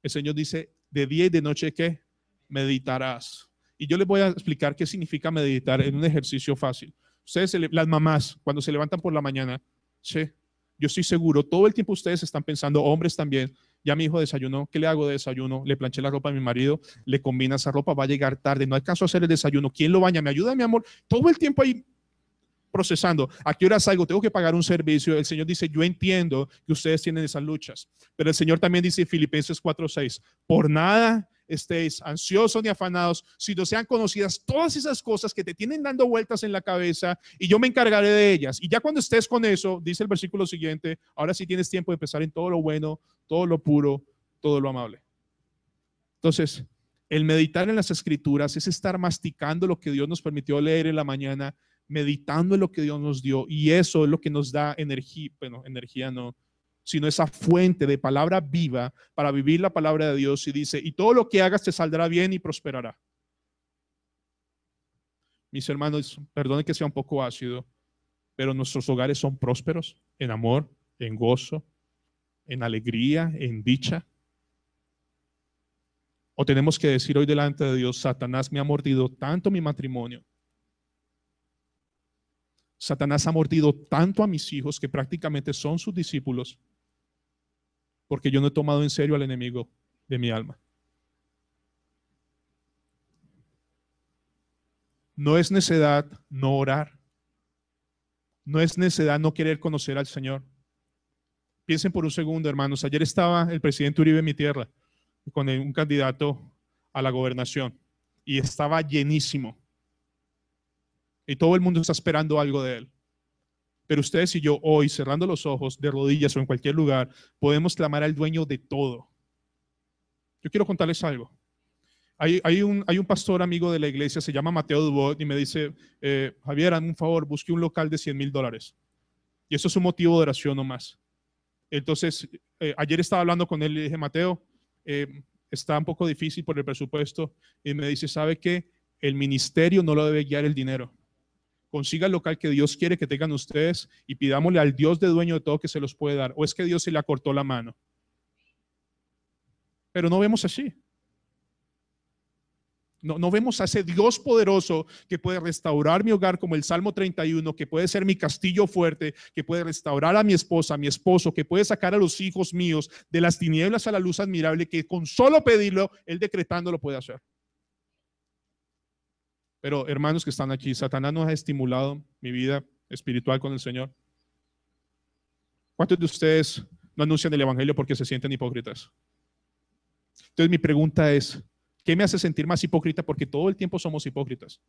El Señor dice, de día y de noche, ¿qué? Meditarás. Y yo les voy a explicar qué significa meditar en un ejercicio fácil. Ustedes, las mamás, cuando se levantan por la mañana, sí, yo estoy seguro, todo el tiempo ustedes están pensando, hombres también, ya mi hijo desayunó, ¿qué le hago de desayuno? Le planché la ropa a mi marido, le combina esa ropa, va a llegar tarde, no alcanzo a hacer el desayuno, ¿quién lo baña? ¿Me ayuda, mi amor? Todo el tiempo ahí procesando, ¿a qué hora salgo? Tengo que pagar un servicio. El Señor dice, yo entiendo que ustedes tienen esas luchas, pero el Señor también dice en Filipenses 4:6, por nada estéis ansiosos ni afanados, sino sean conocidas todas esas cosas que te tienen dando vueltas en la cabeza y yo me encargaré de ellas. Y ya cuando estés con eso, dice el versículo siguiente, ahora sí tienes tiempo de pensar en todo lo bueno, todo lo puro, todo lo amable. Entonces, el meditar en las escrituras es estar masticando lo que Dios nos permitió leer en la mañana, meditando en lo que Dios nos dio, y eso es lo que nos da energía, bueno, energía no, sino esa fuente de palabra viva para vivir la palabra de Dios. Y dice, y todo lo que hagas te saldrá bien y prosperará. Mis hermanos, perdonen que sea un poco ácido, pero nuestros hogares son prósperos en amor, en gozo, en alegría, en dicha. O tenemos que decir hoy delante de Dios, Satanás me ha mordido tanto mi matrimonio, Satanás ha mordido tanto a mis hijos que prácticamente son sus discípulos, porque yo no he tomado en serio al enemigo de mi alma. No es necedad no orar, no es necedad no querer conocer al Señor. Piensen por un segundo, hermanos, ayer estaba el presidente Uribe en mi tierra con un candidato a la gobernación y estaba llenísimo y todo el mundo está esperando algo de él. Pero ustedes y yo hoy, cerrando los ojos, de rodillas o en cualquier lugar, podemos clamar al dueño de todo. Yo quiero contarles algo. Hay un pastor amigo de la iglesia, se llama Mateo Dubot, y me dice, Javier, hazme un favor, busque un local de $100,000. Y eso es un motivo de oración nomás. Entonces, ayer estaba hablando con él y le dije, Mateo, está un poco difícil por el presupuesto. Y me dice, ¿sabe qué? El ministerio no lo debe guiar el dinero. Consiga el local que Dios quiere que tengan ustedes y pidámosle al Dios de dueño de todo que se los puede dar. ¿O es que Dios se le acortó la mano? Pero no vemos así. No vemos a ese Dios poderoso que puede restaurar mi hogar como el Salmo 31, que puede ser mi castillo fuerte, que puede restaurar a mi esposa, a mi esposo, que puede sacar a los hijos míos de las tinieblas a la luz admirable, que con solo pedirlo, Él decretando lo puede hacer. Pero hermanos que están aquí, Satanás nos ha estimulado mi vida espiritual con el Señor. ¿Cuántos de ustedes no anuncian el evangelio porque se sienten hipócritas? Entonces mi pregunta es, ¿qué me hace sentir más hipócrita? Porque todo el tiempo somos hipócritas.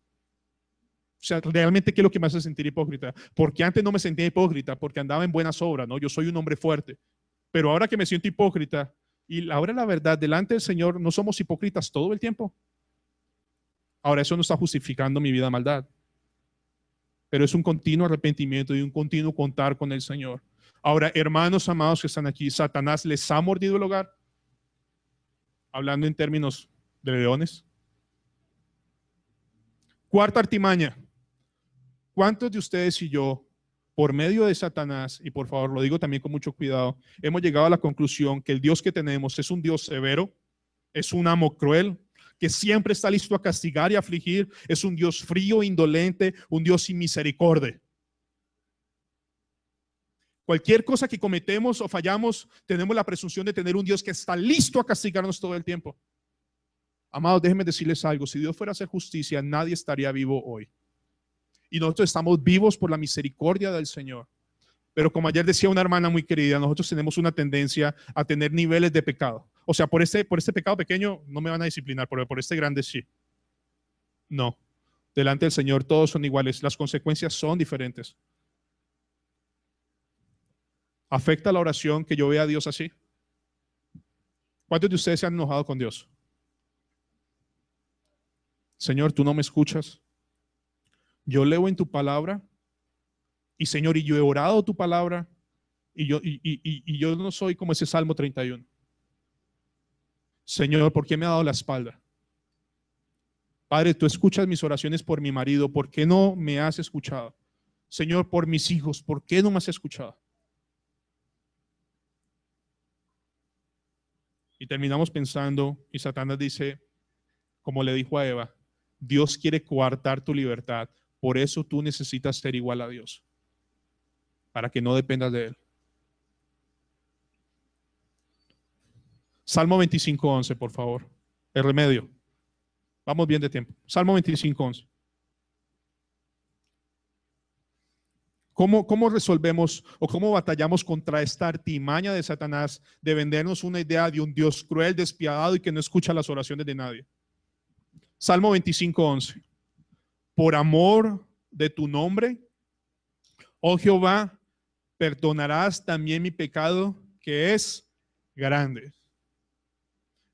O sea, realmente, ¿qué es lo que me hace sentir hipócrita? Porque antes no me sentía hipócrita, porque andaba en buenas obras, ¿no? Yo soy un hombre fuerte. Pero ahora que me siento hipócrita, y ahora la verdad, delante del Señor no somos hipócritas todo el tiempo. Ahora eso no está justificando mi vida de maldad. Pero es un continuo arrepentimiento y un continuo contar con el Señor. Ahora, hermanos amados que están aquí, ¿Satanás les ha mordido el hogar? Hablando en términos de leones. Cuarta artimaña. ¿Cuántos de ustedes y yo, por medio de Satanás, y por favor lo digo también con mucho cuidado, hemos llegado a la conclusión que el Dios que tenemos es un Dios severo, es un amo cruel, que siempre está listo a castigar y afligir, es un Dios frío, indolente, un Dios sin misericordia? Cualquier cosa que cometemos o fallamos, tenemos la presunción de tener un Dios que está listo a castigarnos todo el tiempo. Amados, déjenme decirles algo, si Dios fuera a hacer justicia, nadie estaría vivo hoy. Y nosotros estamos vivos por la misericordia del Señor. Pero como ayer decía una hermana muy querida, nosotros tenemos una tendencia a tener niveles de pecado. O sea, por este pecado pequeño no me van a disciplinar, pero por este grande sí. No. Delante del Señor todos son iguales. Las consecuencias son diferentes. ¿Afecta la oración que yo vea a Dios así? ¿Cuántos de ustedes se han enojado con Dios? Señor, tú no me escuchas. Yo leo en tu palabra y Señor, y yo he orado tu palabra y yo no soy como ese Salmo 31. Señor, ¿por qué me ha dado la espalda? Padre, tú escuchas mis oraciones por mi marido, ¿por qué no me has escuchado? Señor, por mis hijos, ¿por qué no me has escuchado? Y terminamos pensando, y Satanás dice, como le dijo a Eva, Dios quiere coartar tu libertad, por eso tú necesitas ser igual a Dios, para que no dependas de Él. Salmo 25:11, por favor, el remedio. Vamos bien de tiempo. Salmo 25:11. ¿Cómo resolvemos o cómo batallamos contra esta artimaña de Satanás de vendernos una idea de un Dios cruel, despiadado y que no escucha las oraciones de nadie? Salmo 25:11. Por amor de tu nombre, oh Jehová, perdonarás también mi pecado, que es grande.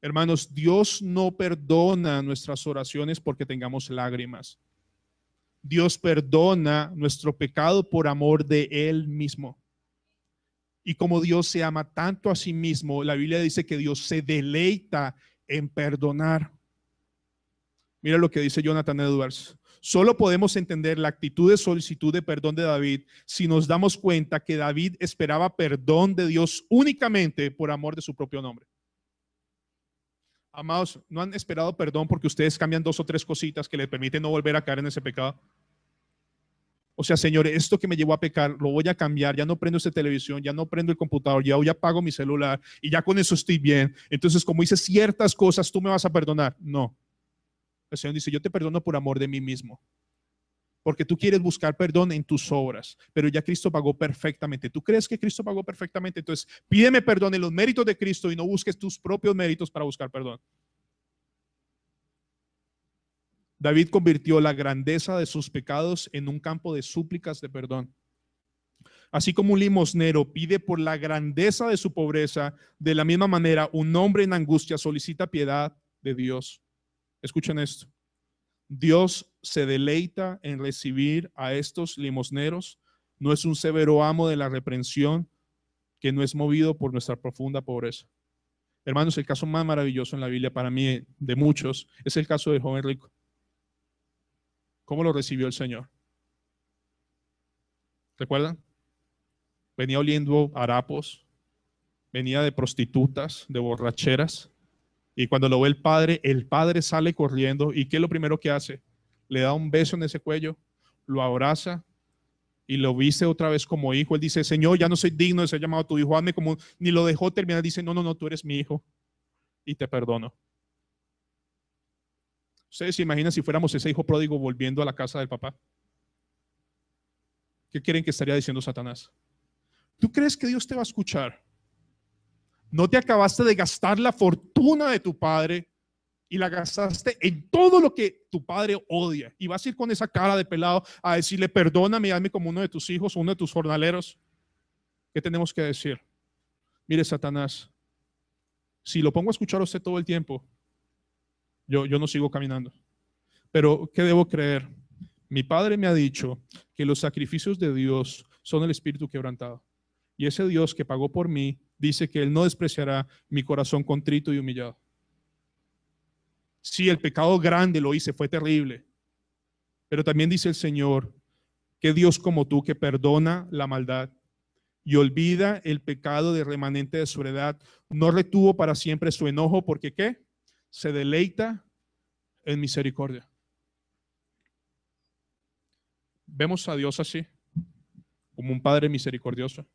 Hermanos, Dios no perdona nuestras oraciones porque tengamos lágrimas. Dios perdona nuestro pecado por amor de Él mismo. Y como Dios se ama tanto a sí mismo, la Biblia dice que Dios se deleita en perdonar. Mira lo que dice Jonathan Edwards. Solo podemos entender la actitud de solicitud de perdón de David si nos damos cuenta que David esperaba perdón de Dios únicamente por amor de su propio nombre. Amados, ¿no han esperado perdón porque ustedes cambian 2 o 3 cositas que les permiten no volver a caer en ese pecado? O sea, Señor, esto que me llevó a pecar, lo voy a cambiar, ya no prendo esta televisión, ya no prendo el computador, ya apago mi celular y ya con eso estoy bien. Entonces, como hice ciertas cosas, tú me vas a perdonar. No. El Señor dice, yo te perdono por amor de mí mismo. Porque tú quieres buscar perdón en tus obras, pero ya Cristo pagó perfectamente. ¿Tú crees que Cristo pagó perfectamente? Entonces, pídeme perdón en los méritos de Cristo y no busques tus propios méritos para buscar perdón. David convirtió la grandeza de sus pecados en un campo de súplicas de perdón. Así como un limosnero pide por la grandeza de su pobreza, de la misma manera un hombre en angustia solicita piedad de Dios. Escuchen esto. Dios se deleita en recibir a estos limosneros. No es un severo amo de la reprensión que no es movido por nuestra profunda pobreza. Hermanos, el caso más maravilloso en la Biblia para mí, de muchos, es el caso del joven rico. ¿Cómo lo recibió el Señor? ¿Recuerdan? Venía oliendo harapos, venía de prostitutas, de borracheras, y cuando lo ve el padre sale corriendo, ¿y qué es lo primero que hace? Le da un beso en ese cuello, lo abraza y lo viste otra vez como hijo. Él dice, Señor, ya no soy digno de ser llamado tu hijo, hazme como, ni lo dejó terminar, dice, no, tú eres mi hijo y te perdono. ¿Ustedes se imaginan si fuéramos ese hijo pródigo volviendo a la casa del papá? ¿Qué creen que estaría diciendo Satanás? ¿Tú crees que Dios te va a escuchar? ¿No te acabaste de gastar la fortuna de tu padre y la gastaste en todo lo que tu padre odia? Y vas a ir con esa cara de pelado a decirle, perdóname, hazme como uno de tus hijos, uno de tus jornaleros. ¿Qué tenemos que decir? Mire, Satanás, si lo pongo a escuchar a usted todo el tiempo, yo no sigo caminando. Pero, ¿qué debo creer? Mi padre me ha dicho que los sacrificios de Dios son el espíritu quebrantado. Y ese Dios que pagó por mí dice que Él no despreciará mi corazón contrito y humillado. Sí, el pecado grande lo hice, fue terrible. Pero también dice el Señor que Dios como tú que perdona la maldad y olvida el pecado de remanente de su heredad, no retuvo para siempre su enojo porque ¿qué? Se deleita en misericordia. Vemos a Dios así, como un Padre misericordioso,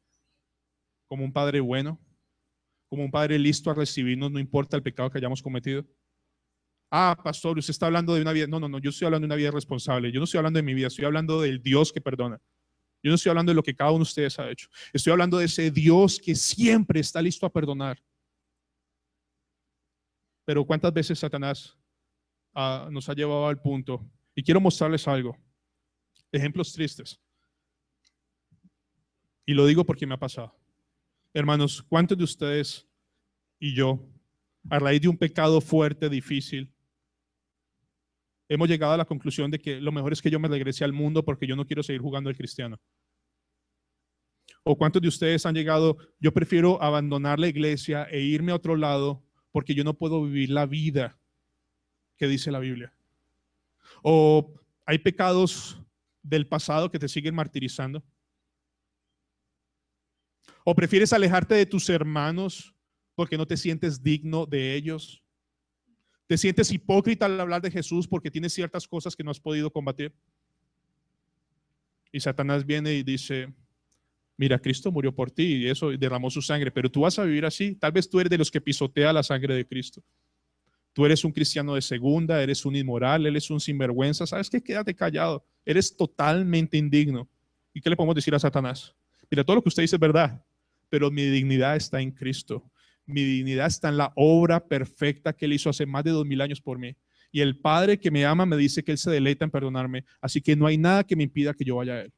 como un Padre bueno, como un Padre listo a recibirnos, no importa el pecado que hayamos cometido. Ah, pastor, usted está hablando de una vida. No, yo estoy hablando de una vida responsable. Yo no estoy hablando de mi vida, estoy hablando del Dios que perdona. Yo no estoy hablando de lo que cada uno de ustedes ha hecho. Estoy hablando de ese Dios que siempre está listo a perdonar. Pero ¿cuántas veces Satanás nos ha llevado al punto? Y quiero mostrarles algo. Ejemplos tristes. Y lo digo porque me ha pasado. Hermanos, ¿cuántos de ustedes y yo, a raíz de un pecado fuerte, difícil, hemos llegado a la conclusión de que lo mejor es que yo me regrese al mundo porque yo no quiero seguir jugando al cristiano? ¿O cuántos de ustedes han llegado, yo prefiero abandonar la iglesia e irme a otro lado porque yo no puedo vivir la vida que dice la Biblia? ¿O hay pecados del pasado que te siguen martirizando? ¿O prefieres alejarte de tus hermanos porque no te sientes digno de ellos. Te sientes hipócrita al hablar de Jesús porque tienes ciertas cosas que no has podido combatir. Y Satanás viene y dice, mira, Cristo murió por ti y eso derramó su sangre, pero tú vas a vivir así. Tal vez tú eres de los que pisotea la sangre de Cristo. Tú eres un cristiano de segunda, eres un inmoral, eres un sinvergüenza. ¿Sabes qué? Quédate callado. Eres totalmente indigno. ¿Y qué le podemos decir a Satanás? Mira, todo lo que usted dice es verdad, pero mi dignidad está en Cristo. Mi dignidad está en la obra perfecta que Él hizo hace más de 2000 años por mí. Y el Padre que me ama me dice que Él se deleita en perdonarme. Así que no hay nada que me impida que yo vaya a Él.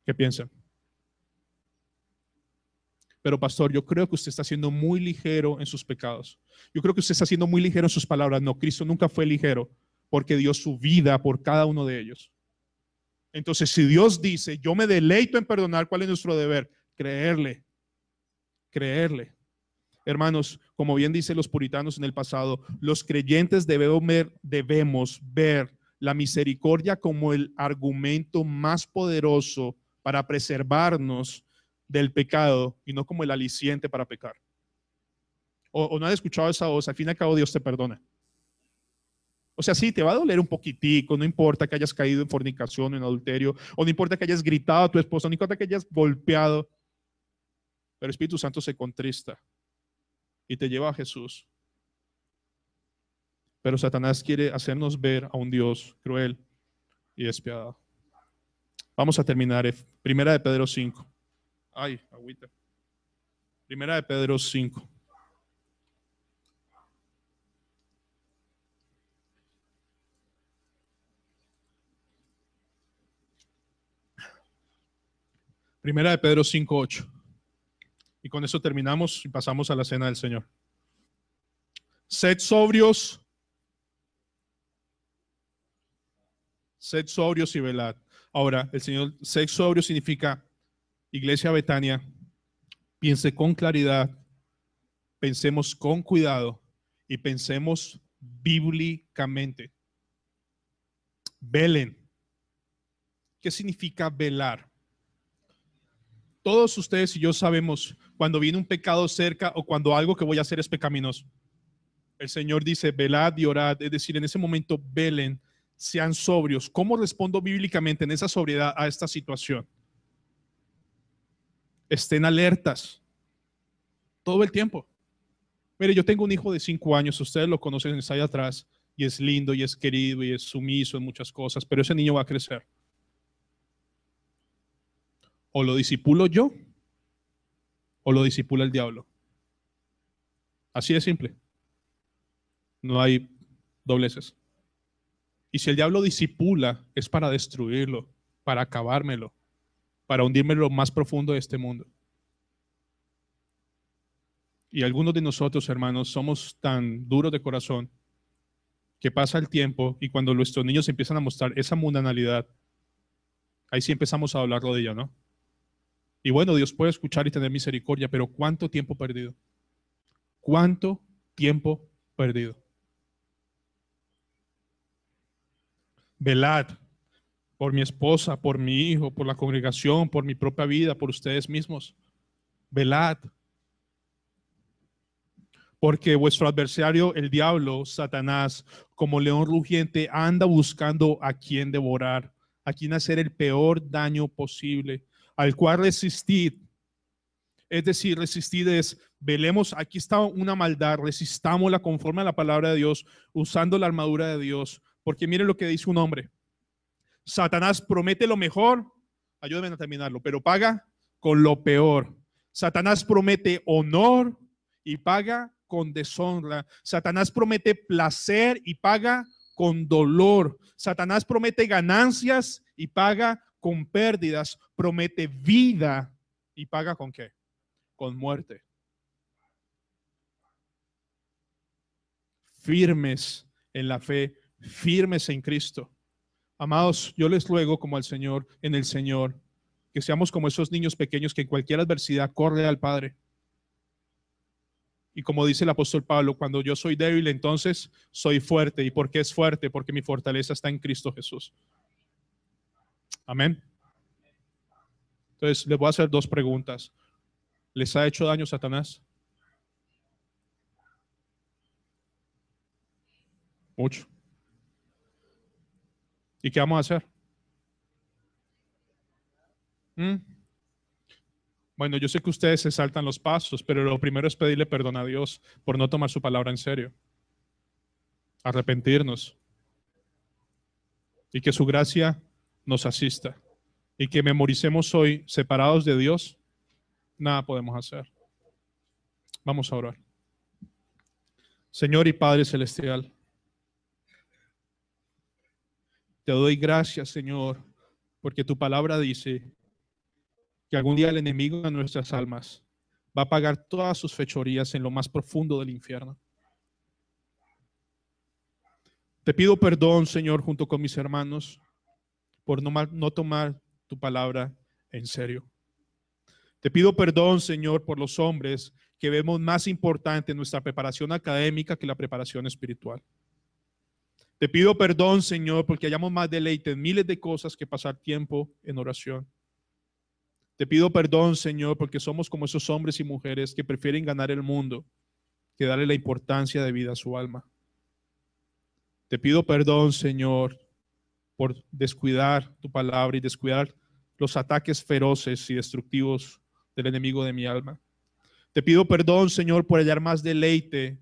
¿Qué piensan? Pero pastor, yo creo que usted está siendo muy ligero en sus pecados. Yo creo que usted está siendo muy ligero en sus palabras. No, Cristo nunca fue ligero porque dio su vida por cada uno de ellos. Entonces, si Dios dice, yo me deleito en perdonar, ¿cuál es nuestro deber? Creerle, creerle. Hermanos, como bien dicen los puritanos en el pasado, los creyentes debemos ver la misericordia como el argumento más poderoso para preservarnos del pecado y no como el aliciente para pecar. O no has escuchado esa voz, al fin y al cabo Dios te perdona. O sea, sí, te va a doler un poquitico, no importa que hayas caído en fornicación o en adulterio, o no importa que hayas gritado a tu esposo, no importa que hayas golpeado, pero el Espíritu Santo se contrista y te lleva a Jesús. Pero Satanás quiere hacernos ver a un Dios cruel y despiadado. Vamos a terminar. Primera de Pedro 5. Ay, agüita. Primera de Pedro 5. Primera de Pedro 5:8. Y con eso terminamos y pasamos a la cena del Señor. Sed sobrios y velad. Ahora, el Señor, sed sobrio significa, Iglesia Betania, piense con claridad, pensemos con cuidado y pensemos bíblicamente. Velen. ¿Qué significa velar? Todos ustedes y yo sabemos cuando viene un pecado cerca o cuando algo que voy a hacer es pecaminoso. El Señor dice, velad y orad, es decir, en ese momento velen, sean sobrios. ¿Cómo respondo bíblicamente en esa sobriedad a esta situación? Estén alertas todo el tiempo. Mire, yo tengo un hijo de 5 años, ustedes lo conocen, está ahí atrás, y es lindo, y es querido, y es sumiso en muchas cosas, pero ese niño va a crecer. O lo disipulo yo, o lo disipula el diablo. Así de simple. No hay dobleces. Y si el diablo disipula, es para destruirlo, para acabármelo, para hundirme en lo más profundo de este mundo. Y algunos de nosotros, hermanos, somos tan duros de corazón que pasa el tiempo y cuando nuestros niños empiezan a mostrar esa mundanalidad, ahí sí empezamos a hablarlo de ella, ¿no? Y bueno, Dios puede escuchar y tener misericordia, pero ¿cuánto tiempo perdido? ¿Cuánto tiempo perdido? Velad por mi esposa, por mi hijo, por la congregación, por mi propia vida, por ustedes mismos. Velad. Porque vuestro adversario, el diablo, Satanás, como león rugiente, anda buscando a quien devorar, a quien hacer el peor daño posible, al cual resistid. Es decir, resistid es, velemos, aquí está una maldad, resistámosla conforme a la palabra de Dios, usando la armadura de Dios. Porque miren lo que dice un hombre. Satanás promete lo mejor, ayúdenme a terminarlo, pero paga con lo peor. Satanás promete honor y paga con deshonra. Satanás promete placer y paga con dolor. Satanás promete ganancias y paga con pérdidas. Promete vida y paga con qué? Con muerte. Firmes en la fe, firmes en Cristo. Amados, yo les ruego como al Señor, en el Señor, que seamos como esos niños pequeños que en cualquier adversidad corre al Padre. Y como dice el apóstol Pablo, cuando yo soy débil, entonces soy fuerte. ¿Y por qué es fuerte? Porque mi fortaleza está en Cristo Jesús. Amén. Entonces, les voy a hacer 2 preguntas. ¿Les ha hecho daño Satanás? Mucho. ¿Y qué vamos a hacer? ¿Mm? Bueno, yo sé que ustedes se saltan los pasos, pero lo primero es pedirle perdón a Dios por no tomar su palabra en serio, arrepentirnos y que su gracia nos asista y que memoricemos hoy, separados de Dios, nada podemos hacer. Vamos a orar. Señor y Padre Celestial, te doy gracias, Señor, porque tu palabra dice que algún día el enemigo de nuestras almas va a pagar todas sus fechorías en lo más profundo del infierno. Te pido perdón, Señor, junto con mis hermanos, por no tomar tu palabra en serio. Te pido perdón, Señor, por los hombres que vemos más importante nuestra preparación académica que la preparación espiritual. Te pido perdón, Señor, porque hayamos más deleite en miles de cosas que pasar tiempo en oración. Te pido perdón, Señor, porque somos como esos hombres y mujeres que prefieren ganar el mundo que darle la importancia de vida a su alma. Te pido perdón, Señor, por descuidar tu palabra y descuidar los ataques feroces y destructivos del enemigo de mi alma. Te pido perdón, Señor, por hallar más deleite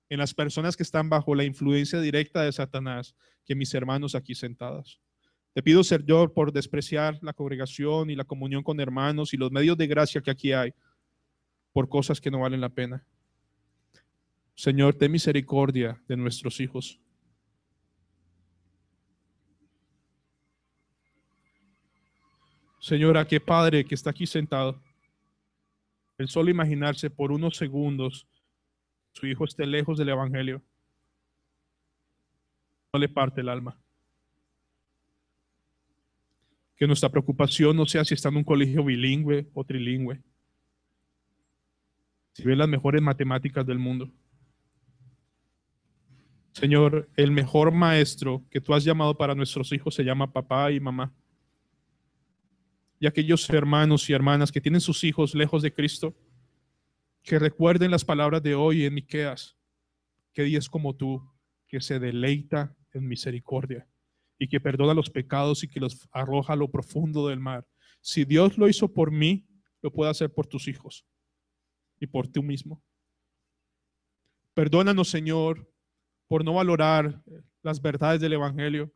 en las personas que están bajo la influencia directa de Satanás que mis hermanos aquí sentados. Te pido, Señor, por despreciar la congregación y la comunión con hermanos y los medios de gracia que aquí hay por cosas que no valen la pena. Señor, ten misericordia de nuestros hijos. Señor, a qué padre que está aquí sentado, el solo imaginarse por unos segundos su hijo esté lejos del evangelio, no le parte el alma. Que nuestra preocupación no sea si está en un colegio bilingüe o trilingüe, si ve las mejores matemáticas del mundo. Señor, el mejor maestro que tú has llamado para nuestros hijos se llama papá y mamá. Y aquellos hermanos y hermanas que tienen sus hijos lejos de Cristo, que recuerden las palabras de hoy en Miqueas, que Dios es como tú, que se deleita en misericordia y que perdona los pecados y que los arroja a lo profundo del mar. Si Dios lo hizo por mí, lo puede hacer por tus hijos y por ti mismo. Perdónanos, Señor, por no valorar las verdades del Evangelio.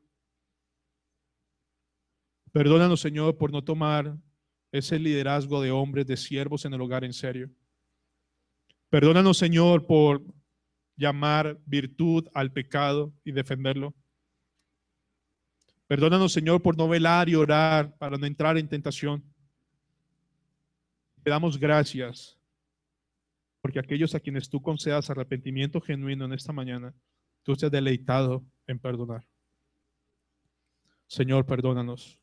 Perdónanos, Señor, por no tomar ese liderazgo de hombres, de siervos en el hogar en serio. Perdónanos, Señor, por llamar virtud al pecado y defenderlo. Perdónanos, Señor, por no velar y orar para no entrar en tentación. Te damos gracias porque aquellos a quienes tú concedas arrepentimiento genuino en esta mañana, tú te has deleitado en perdonar. Señor, perdónanos.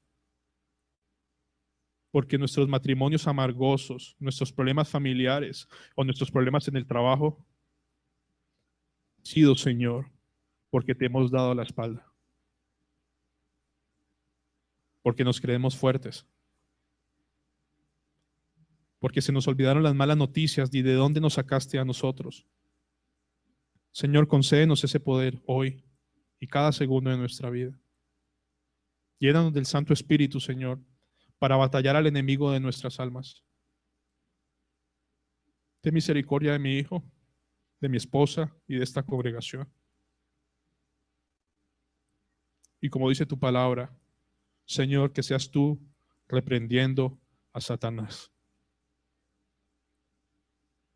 Porque nuestros matrimonios amargosos, nuestros problemas familiares o nuestros problemas en el trabajo, han sido, Señor, porque te hemos dado la espalda. Porque nos creemos fuertes. Porque se nos olvidaron las malas noticias y de dónde nos sacaste a nosotros. Señor, concédenos ese poder hoy y cada segundo de nuestra vida. Llénanos del Santo Espíritu, Señor, para batallar al enemigo de nuestras almas. Ten misericordia de mi hijo, de mi esposa y de esta congregación. Y como dice tu palabra, Señor, que seas tú reprendiendo a Satanás.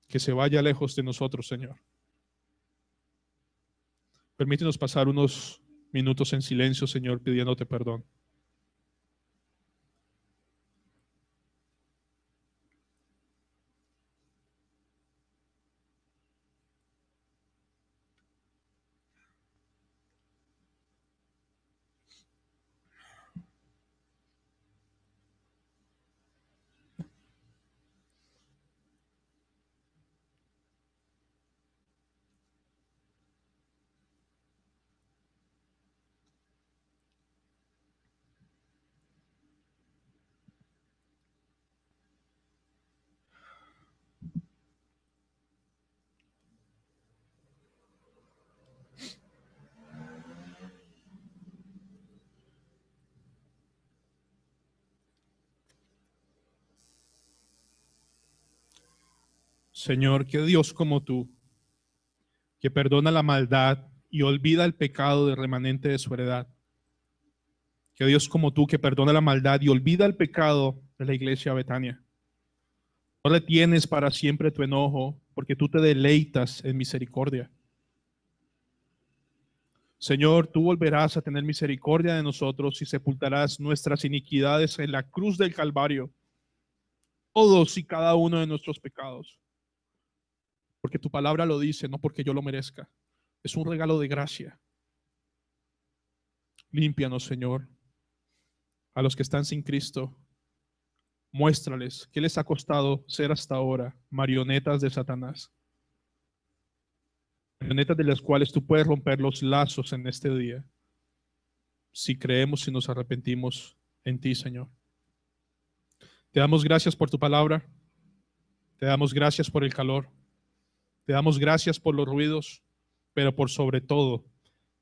Que se vaya lejos de nosotros, Señor. Permítenos pasar unos minutos en silencio, Señor, pidiéndote perdón. Señor, que Dios como tú, que perdona la maldad y olvida el pecado del remanente de su heredad. Que Dios como tú, que perdona la maldad y olvida el pecado de la iglesia Betania. No le tienes para siempre tu enojo, porque tú te deleitas en misericordia. Señor, tú volverás a tener misericordia de nosotros y sepultarás nuestras iniquidades en la cruz del Calvario, todos y cada uno de nuestros pecados. Porque tu palabra lo dice, no porque yo lo merezca. Es un regalo de gracia. Límpianos, Señor. A los que están sin Cristo, muéstrales qué les ha costado ser hasta ahora marionetas de Satanás. Marionetas de las cuales tú puedes romper los lazos en este día, si creemos y nos arrepentimos en ti, Señor. Te damos gracias por tu palabra, te damos gracias por el calor, te damos gracias por los ruidos, pero por sobre todo,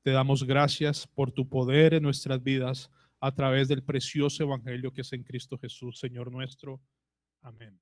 te damos gracias por tu poder en nuestras vidas a través del precioso evangelio que es en Cristo Jesús, Señor nuestro. Amén.